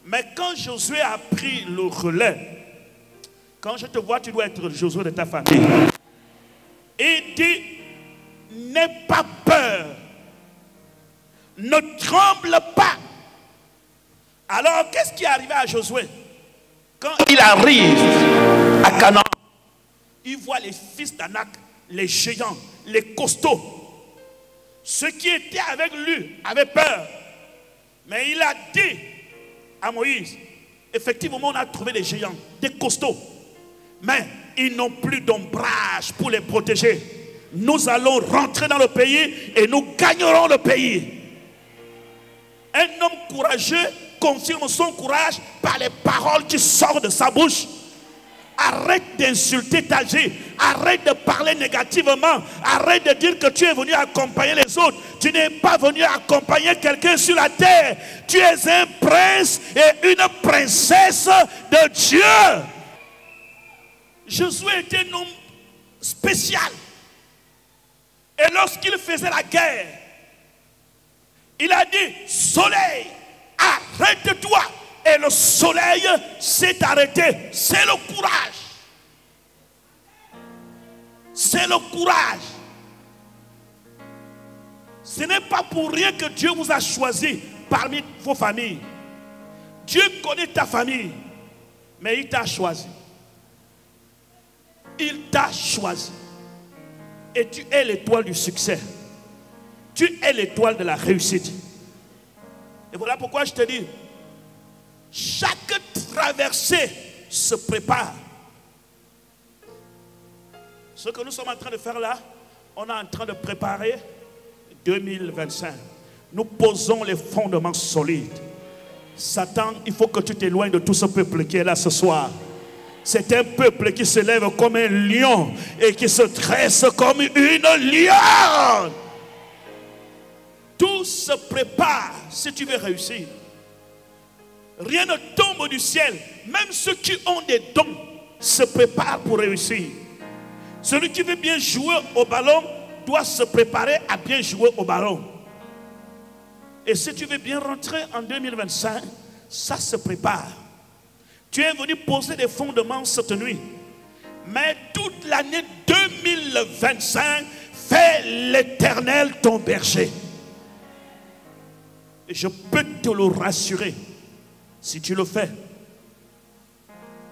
Mais quand Josué a pris le relais, quand je te vois, tu dois être le Josué de ta famille. Il dit, n'aie pas peur. Ne tremble pas. Alors, qu'est-ce qui est arrivé à Josué? Quand il arrive à Canaan, il voit les fils d'Anak, les géants, les costauds. Ceux qui étaient avec lui avaient peur. Mais il a dit à Moïse, effectivement, on a trouvé des géants, des costauds. Mais ils n'ont plus d'ombrage pour les protéger. Nous allons rentrer dans le pays et nous gagnerons le pays. Un homme courageux confirme son courage par les paroles qui sortent de sa bouche. Arrête d'insulter ta vie. Arrête de parler négativement. Arrête de dire que tu es venu accompagner les autres. Tu n'es pas venu accompagner quelqu'un sur la terre. Tu es un prince et une princesse de Dieu. Josué était un homme spécial. Et lorsqu'il faisait la guerre, il a dit, soleil, arrête-toi. Et le soleil s'est arrêté. C'est le courage. C'est le courage. Ce n'est pas pour rien que Dieu vous a choisi parmi vos familles. Dieu connaît ta famille, mais il t'a choisi. Il t'a choisi. Et tu es l'étoile du succès. Tu es l'étoile de la réussite. Et voilà pourquoi je te dis, chaque traversée se prépare. Ce que nous sommes en train de faire là, on est en train de préparer 2025. Nous posons les fondements solides. Satan, il faut que tu t'éloignes de tout ce peuple qui est là ce soir. C'est un peuple qui se lève comme un lion et qui se dresse comme une lionne. Tout se prépare si tu veux réussir. Rien ne tombe du ciel. Même ceux qui ont des dons se préparent pour réussir. Celui qui veut bien jouer au ballon doit se préparer à bien jouer au ballon. Et si tu veux bien rentrer en 2025, ça se prépare. Tu es venu poser des fondements cette nuit. Mais toute l'année 2025, fais l'Éternel ton berger. Et je peux te le rassurer. Si tu le fais,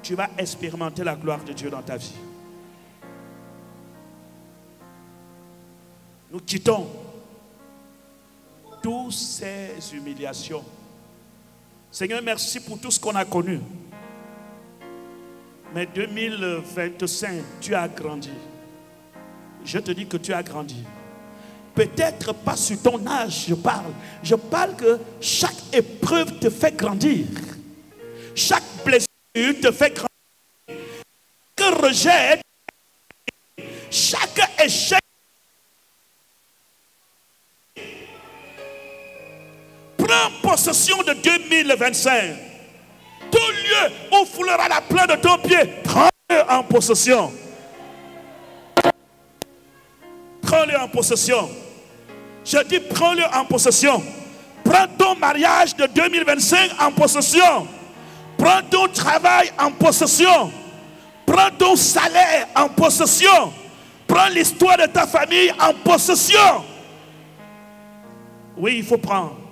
tu vas expérimenter la gloire de Dieu dans ta vie. Nous quittons toutes ces humiliations. Seigneur, merci pour tout ce qu'on a connu. Mais 2025, tu as grandi. Je te dis que tu as grandi. Peut-être pas sur ton âge, je parle. Je parle que chaque épreuve te fait grandir. Chaque blessure te fait grandir. Chaque rejet, chaque échec. Prends possession de 2025. Tout lieu où foulera la plaie de ton pied, prends-le en possession. Prends-le en possession. Je dis prends-le en possession. Prends ton mariage de 2025 en possession. Prends ton travail en possession. Prends ton salaire en possession. Prends l'histoire de ta famille en possession. Oui, il faut prendre.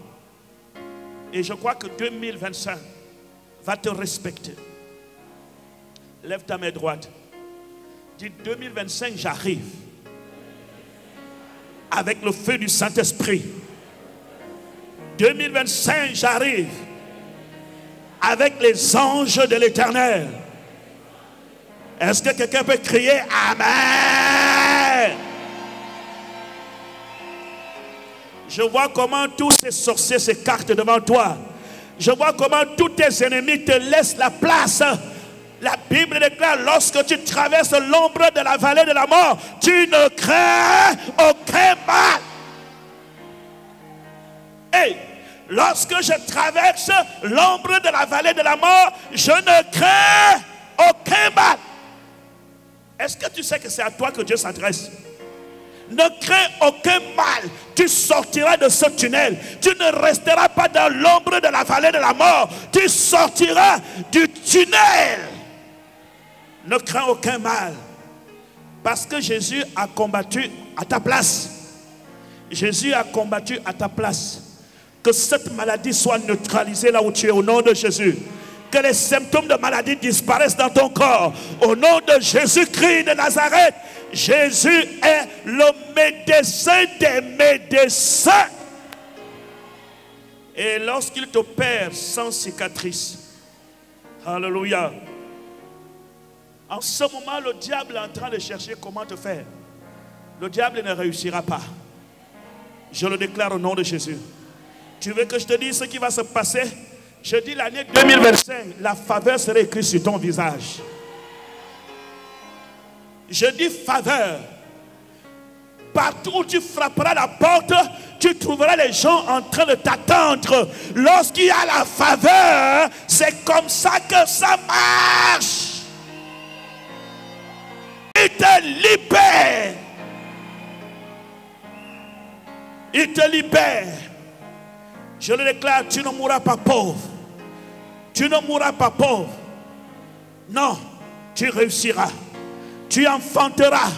Et je crois que 2025 va te respecter. Lève ta main droite. Dis 2025, j'arrive. Avec le feu du Saint-Esprit. 2025, j'arrive. Avec les anges de l'Éternel. Est-ce que quelqu'un peut crier Amen? Je vois comment tous ces sorciers s'écartent devant toi. Je vois comment tous tes ennemis te laissent la place. La Bible déclare, lorsque tu traverses l'ombre de la vallée de la mort, tu ne crains aucun mal. Hey, lorsque je traverse l'ombre de la vallée de la mort, je ne crains aucun mal. Est-ce que tu sais que c'est à toi que Dieu s'adresse? Ne crains aucun mal. Tu sortiras de ce tunnel. Tu ne resteras pas dans l'ombre de la vallée de la mort. Tu sortiras du tunnel. Ne crains aucun mal. Parce que Jésus a combattu à ta place. Jésus a combattu à ta place. Que cette maladie soit neutralisée là où tu es au nom de Jésus. Que les symptômes de maladie disparaissent dans ton corps. Au nom de Jésus-Christ de Nazareth. Jésus est le médecin des médecins. Et lorsqu'il t'opère sans cicatrice, alléluia. En ce moment, le diable est en train de chercher comment te faire. Le diable ne réussira pas. Je le déclare au nom de Jésus. Tu veux que je te dise ce qui va se passer? Je dis l'année 2025, la faveur sera écrite sur ton visage. Je dis faveur. Partout où tu frapperas la porte, tu trouveras les gens en train de t'attendre. Lorsqu'il y a la faveur, c'est comme ça que ça marche. Il te libère. Il te libère. Je le déclare, tu ne mourras pas pauvre. Tu ne mourras pas pauvre. Non, tu réussiras. Tu enfanteras.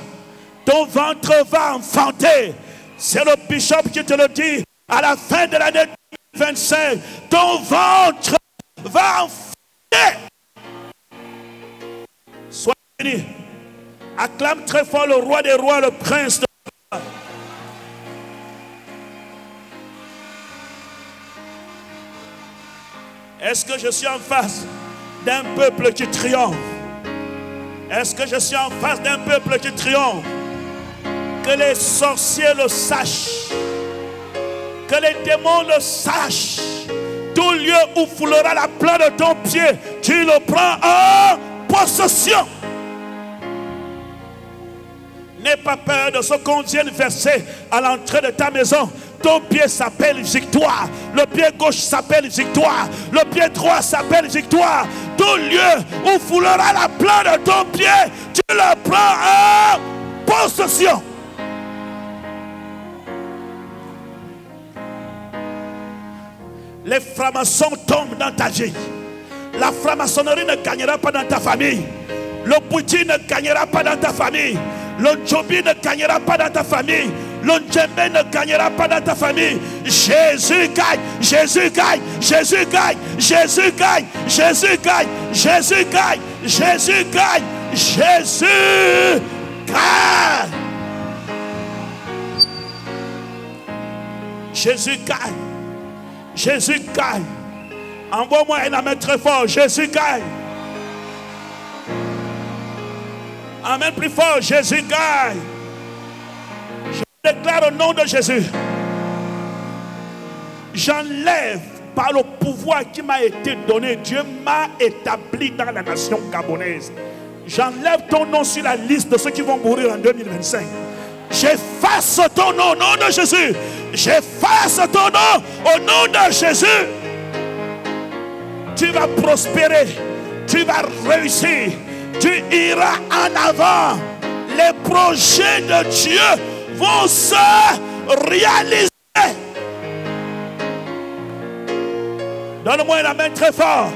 Ton ventre va enfanter. C'est le bishop qui te le dit. À la fin de l'année 2025, ton ventre va enfanter. Sois béni. Acclame très fort le roi des rois, le prince de rois. Est-ce que je suis en face d'un peuple qui triomphe? Est-ce que je suis en face d'un peuple qui triomphe? Que les sorciers le sachent. Que les démons le sachent. Tout lieu où foulera la plaie de ton pied, tu le prends en possession. N'aie pas peur de ce qu'on vient de verser à l'entrée de ta maison. Ton pied s'appelle victoire. Le pied gauche s'appelle victoire. Le pied droit s'appelle victoire. Tout lieu où foulera la plaie de ton pied, tu le prends en possession. Les francs-maçons tombent dans ta vie. La franc-maçonnerie ne gagnera pas dans ta famille. Le bouddhisme ne gagnera pas dans ta famille. Le Djobi ne gagnera pas dans ta famille. Le Djembe ne gagnera pas dans ta famille. Jésus gagne, Jésus gagne, Jésus gagne, Jésus gagne, Jésus gagne, Jésus gagne, Jésus gagne, Jésus gagne. Jésus gagne. Jésus gagne. Envoie-moi un amen très fort. Jésus gagne. Amen plus fort. Jésus gagne. Je déclare au nom de Jésus. J'enlève par le pouvoir qui m'a été donné. Dieu m'a établi dans la nation gabonaise. J'enlève ton nom sur la liste de ceux qui vont mourir en 2025. J'efface ton nom au nom de Jésus. J'efface ton nom au nom de Jésus. tu vas prospérer, tu vas réussir, tu iras en avant. Les projets de Dieu vont se réaliser. Donne-moi un amen très fort.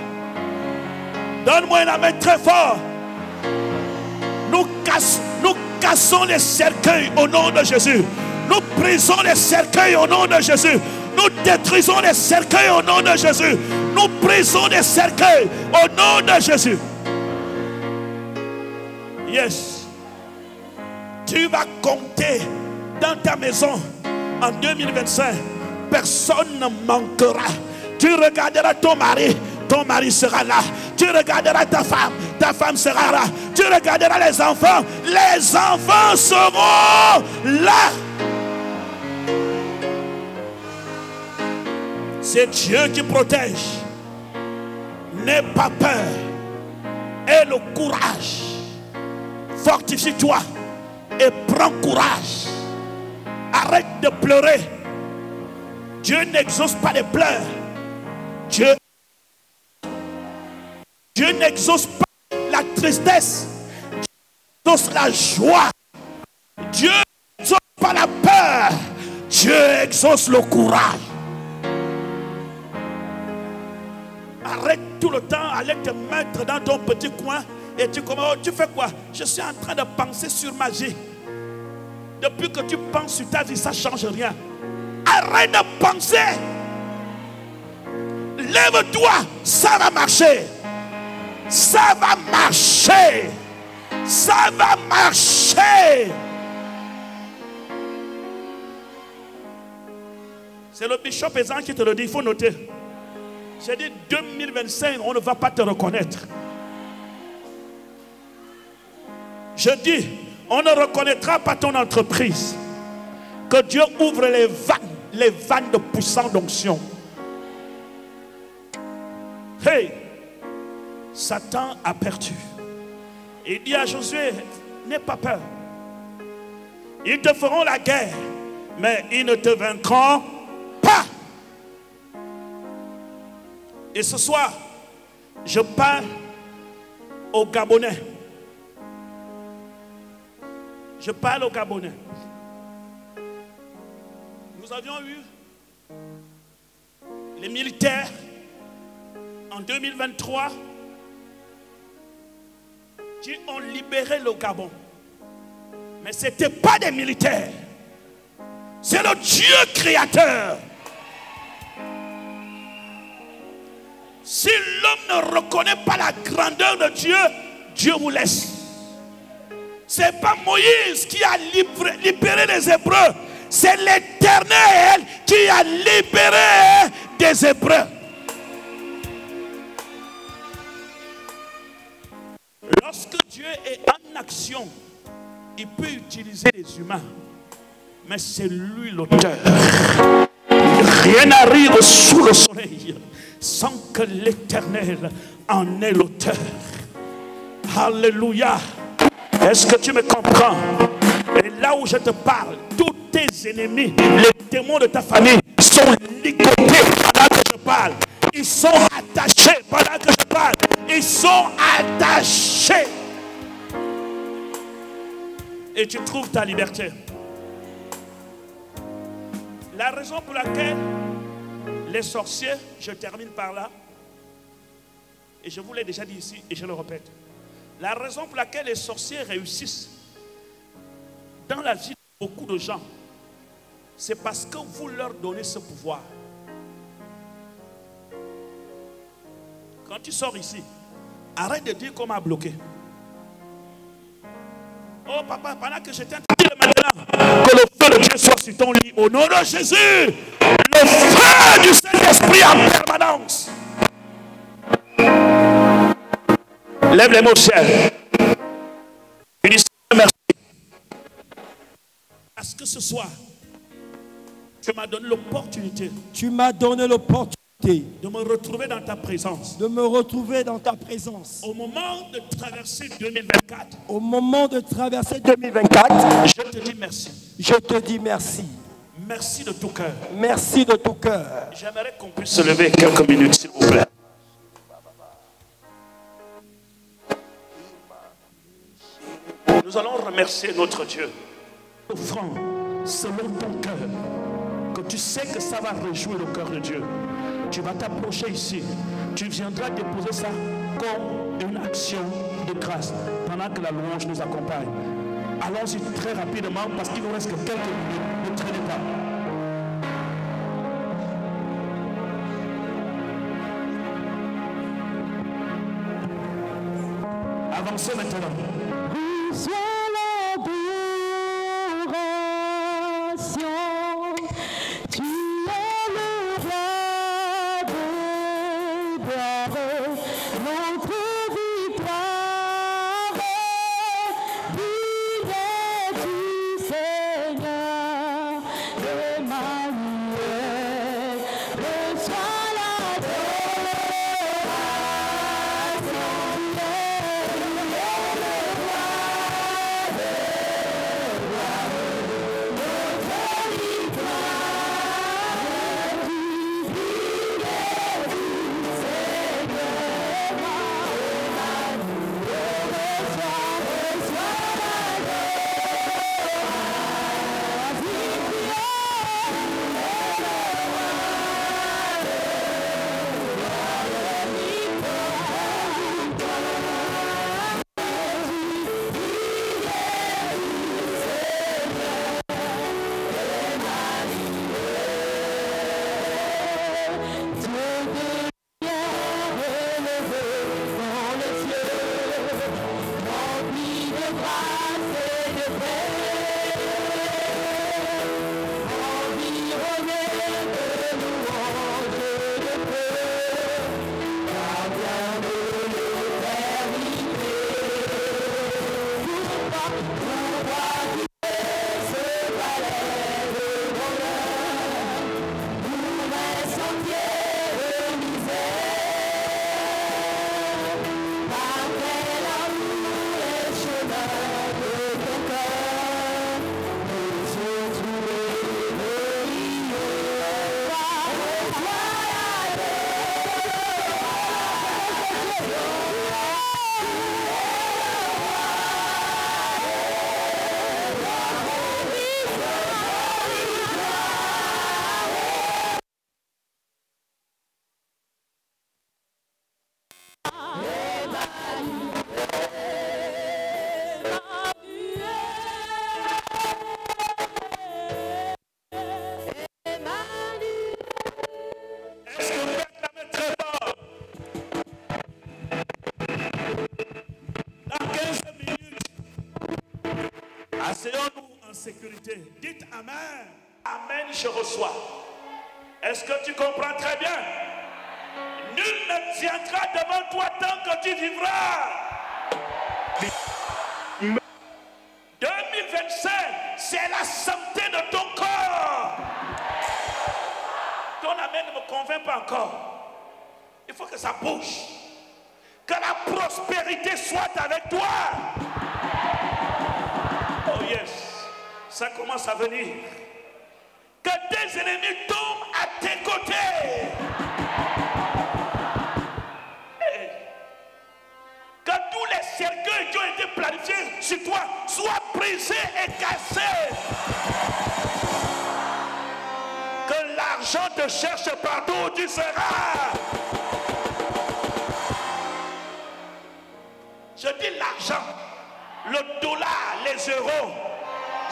Donne-moi un amen très fort. Nous cassons les cercueils au nom de Jésus. Nous brisons les cercueils au nom de Jésus. Nous détruisons les cercueils au nom de Jésus. Nous brisons les cercueils au nom de Jésus. Yes. Tu vas compter dans ta maison en 2025. Personne ne manquera. Tu regarderas ton mari sera là. Tu regarderas ta femme sera là. Tu regarderas les enfants seront là. C'est Dieu qui protège. N'aie pas peur. Aie le courage. Fortifie-toi et prends courage. Arrête de pleurer. Dieu n'exauce pas les pleurs. Dieu n'exauce pas la tristesse. Dieu exauce la joie. Dieu n'exauce pas la peur. Dieu exauce le courage. Arrête tout le temps, allez te mettre dans ton petit coin et tu fais quoi? Je suis en train de penser sur ma vie. Depuis que tu penses sur ta vie, ça ne change rien. Arrête de penser. Lève-toi, ça va marcher. Ça va marcher. Ça va marcher. C'est le bishop Ezan qui te le dit, il faut noter. J'ai dit 2025, on ne va pas te reconnaître. Je dis, on ne reconnaîtra pas ton entreprise. Que Dieu ouvre les vannes de puissance d'onction. Hey, Satan a perdu. Il dit à Josué, n'aie pas peur. Ils te feront la guerre, mais ils ne te vaincront pas. Et ce soir, je parle aux Gabonais. Je parle aux Gabonais. Nous avions eu les militaires en 2023 qui ont libéré le Gabon. Mais ce n'étaient pas des militaires. C'est le Dieu créateur. Si l'homme ne reconnaît pas la grandeur de Dieu, Dieu vous laisse. Ce n'est pas Moïse qui a libéré les Hébreux. C'est l'Éternel qui a libéré des Hébreux. Lorsque Dieu est en action, il peut utiliser les humains. Mais c'est lui l'auteur. Rien n'arrive sous le soleil sans que l'Éternel en est l'auteur. Alléluia. Est-ce que tu me comprends? Et là où je te parle, tous tes ennemis, les démons de ta famille sont ligotés pendant que je parle. Ils sont attachés pendant que je parle. Ils sont attachés. Et tu trouves ta liberté. La raison pour laquelle les sorciers, je termine par là, et je vous l'ai déjà dit ici et je le répète. La raison pour laquelle les sorciers réussissent dans la vie de beaucoup de gens, c'est parce que vous leur donnez ce pouvoir. Quand tu sors ici, arrête de dire qu'on m'a bloqué. Oh papa, pendant que j'étais en train de dire maintenant que le feu de Dieu soit sur ton lit, au nom de Jésus, le feu du Saint-Esprit en permanence. Lève les mains au ciel. Tu dis merci. Parce que ce soir, tu m'as donné l'opportunité. Tu m'as donné l'opportunité de me retrouver dans ta présence. De me retrouver dans ta présence. Au moment de traverser 2024. Au moment de traverser 2024. Je te dis merci. Je te dis merci. Merci de tout cœur. Merci de tout cœur. J'aimerais qu'on puisse se lever quelques minutes, s'il vous plaît. Nous allons remercier notre Dieu. Offrant selon ton cœur, que tu sais que ça va réjouir le cœur de Dieu. Tu vas t'approcher ici. Tu viendras déposer ça comme une action de grâce pendant que la louange nous accompagne. Allons-y très rapidement parce qu'il nous reste que quelques minutes. Ne traînez pas. Avancez maintenant. Asseyons-nous en sécurité. Dites Amen. Amen, je reçois. Est-ce que tu comprends très bien? Nul ne tiendra devant toi tant que tu vivras. 2025, c'est la santé de ton corps. Ton amen ne me convainc pas encore. Il faut que ça bouge. Que la prospérité soit avec toi. Oh yes, ça commence à venir. Que tes ennemis tombent à tes côtés. Que tous les cercueils qui ont été planifiés sur toi soient brisés et cassés. Que l'argent te cherche partout où tu seras. Je dis l'argent, le dollar, les euros.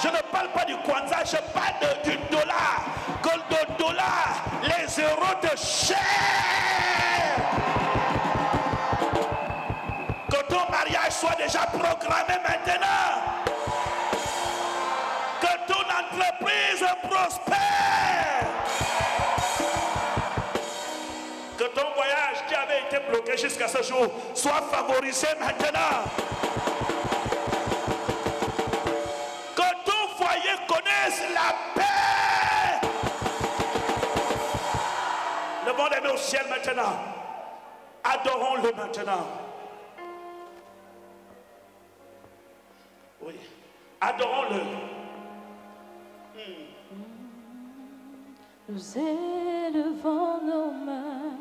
Je ne parle pas du kwanza, je parle du dollar. Que le dollar, les euros te cherchent. Que ton mariage soit déjà programmé maintenant. Que ton entreprise prospère. Que ton voyage qui avait été bloqué jusqu'à ce jour soit favorisé maintenant. Que ton foyer connaisse la paix. Levons les mains au ciel maintenant. Adorons-le maintenant. Oui, adorons-le. Nous élevons nos mains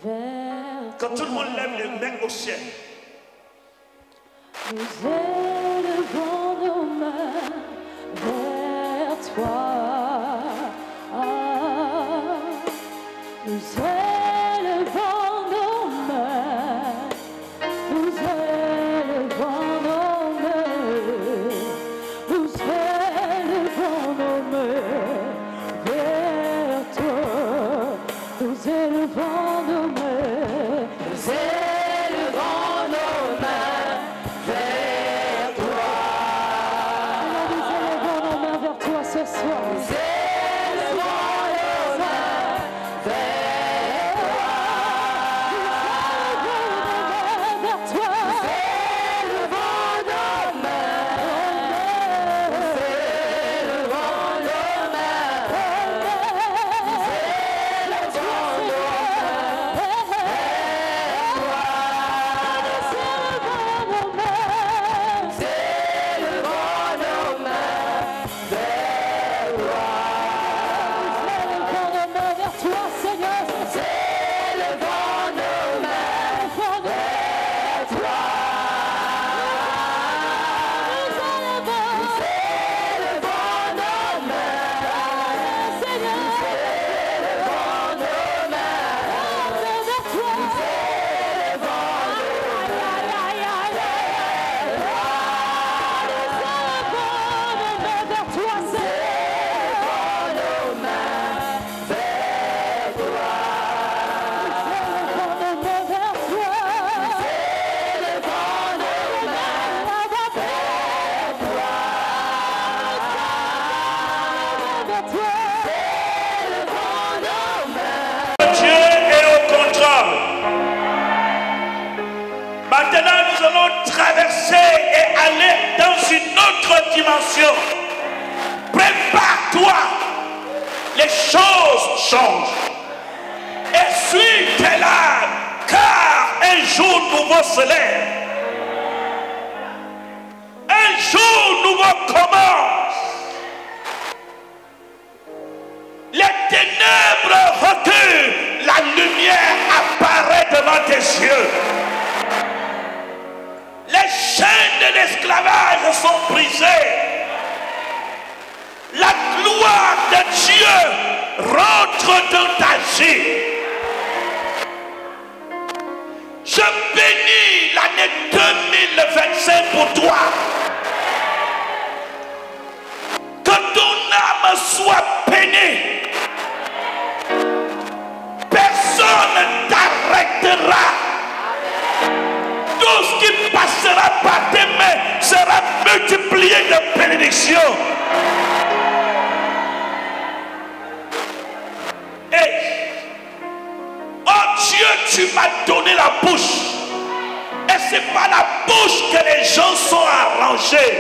vers Quand tout le monde lève les mains au ciel. Nous élevons toi. Nous élevons nos mains, nous élevons nos mains, nous élevons nos mains vers toi. Nous élevons nos mains, nous élevons nos mains vers toi. Nous élevons nos mains vers toi ce soir. Nous élevons nos mains vers toi. Nous élevons nos mains vers toi. Nous élevons nos mains. Nous élevons nos mains. Nous élevons nos mains vers toi. Nous élevons nos mains. Nous élevons nos mains vers toi. Nous élevons nos mains vers toi, Seigneur. Nous élevons nos mains vers toi. Nous élevons nos mains, Seigneur. Nous élevons nos mains vers toi. Nous élevons Dieu est au contrôle. Maintenant, nous allons traverser et aller dans une autre dimension. Prépare-toi. Les choses changent. Essuie tes larmes, car un jour nouveau se lève. Un jour nouveau commence. Les ténèbres reculent, la lumière apparaît devant tes yeux. Les chaînes de l'esclavage sont brisées. La gloire de Dieu rentre dans ta vie. Je bénis l'année 2025 pour toi. Que ton âme soit bénie. Personne ne t'arrêtera. Tout ce qui passera par tes mains sera multiplié de bénédictions. Et oh Dieu, tu m'as donné la bouche. Et c'est pas la bouche que les gens sont arrangés.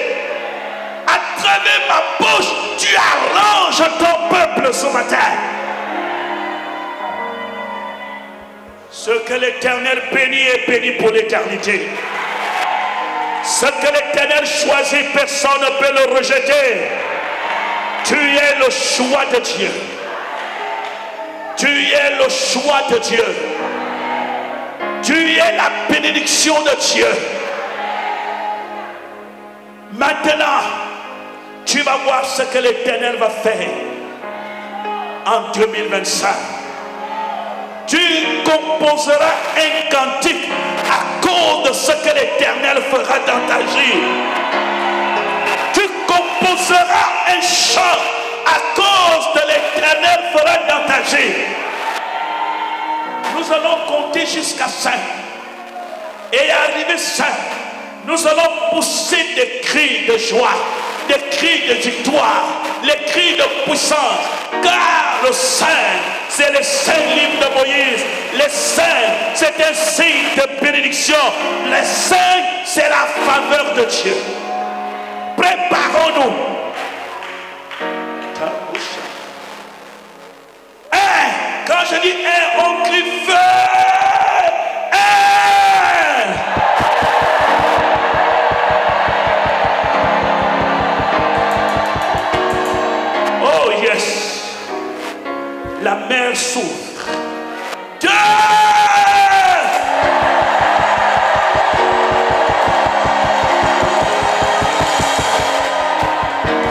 À travers ma bouche, tu arranges ton peuple ce matin. Ce que l'Éternel bénit est béni pour l'éternité. Ce que l'Éternel choisit, personne ne peut le rejeter. Tu es le choix de Dieu. Tu es le choix de Dieu. Tu es la bénédiction de Dieu. Maintenant, tu vas voir ce que l'Éternel va faire en 2025. Tu composeras un cantique à cause de ce que l'Éternel fera dans ta vie. Tu composeras un chant à cause de l'Éternel fera dans ta vie. Nous allons compter jusqu'à 5. Et arrivé 5, nous allons pousser des cris de joie, des cris de victoire, les cris de puissance. Car le Saint, c'est le Saint livre de Moïse. Le Saint, c'est un signe de bénédiction. Le Saint, c'est la faveur de Dieu. Préparons-nous. Quand je dis un, on crie feu. Oh yes. La mer s'ouvre. 2.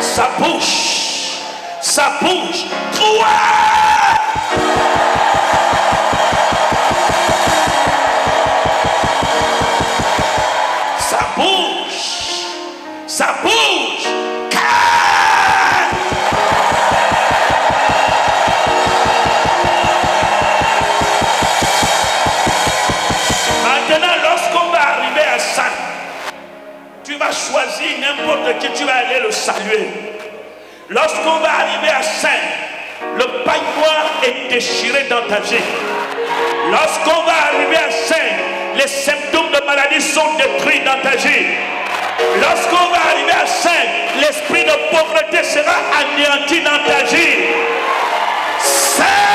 Ça bouge. bouge. Ça bouge. Maintenant, lorsqu'on va arriver à ça, tu vas choisir n'importe qui, tu vas aller le saluer. Lorsqu'on va arriver à Saint, le pagne noir est déchiré dans ta vie. Lorsqu'on va arriver à Saint, les symptômes de maladie sont détruits dans ta vie. Lorsqu'on va arriver à Saint, l'esprit de pauvreté sera anéanti dans ta vie. Saint!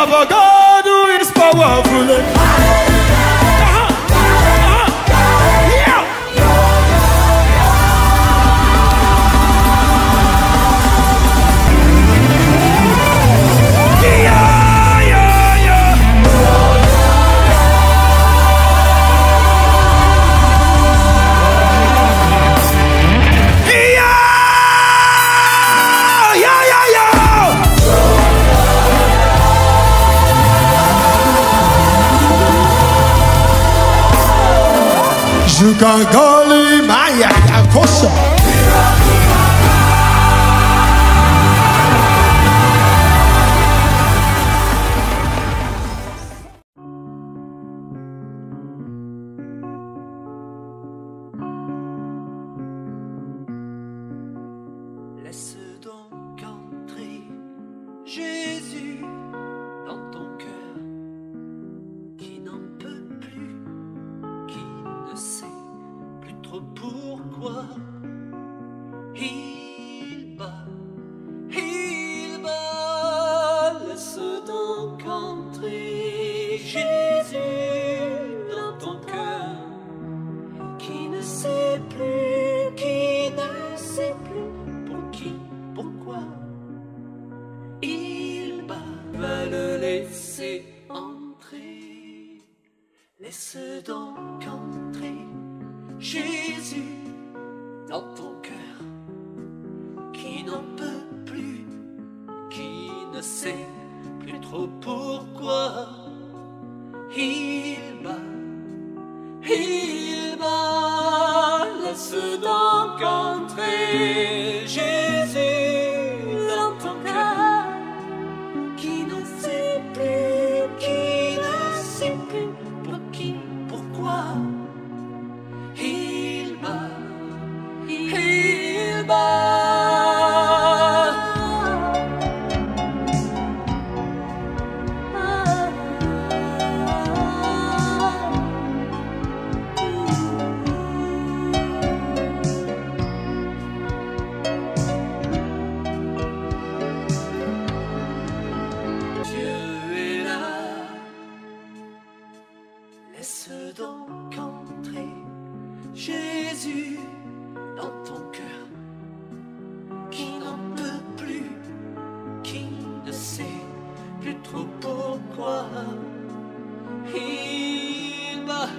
serve a God who is powerful. Jukagali Maya Yakosha. Laisse donc entrer Jésus dans ton cœur, qui n'en peut plus, qui ne sait plus trop pourquoi. Il bat, laisse donc entrer Jésus dans ton cœur, qui ne sait plus, qui ne sait plus pour qui, pourquoi. Il va le laisser entrer. Laisse donc entrer Jésus dans ton cœur, qui n'en peut plus, qui ne sait plus trop pourquoi. Il bat, laisse donc entrer Jésus dans ton cœur, qui ne sait plus, qui ne sait plus pour qui, pourquoi. Il bat. Laisse donc entrer Jésus dans ton cœur, qui n'en peut plus, qui ne sait plus trop pourquoi. Il bat,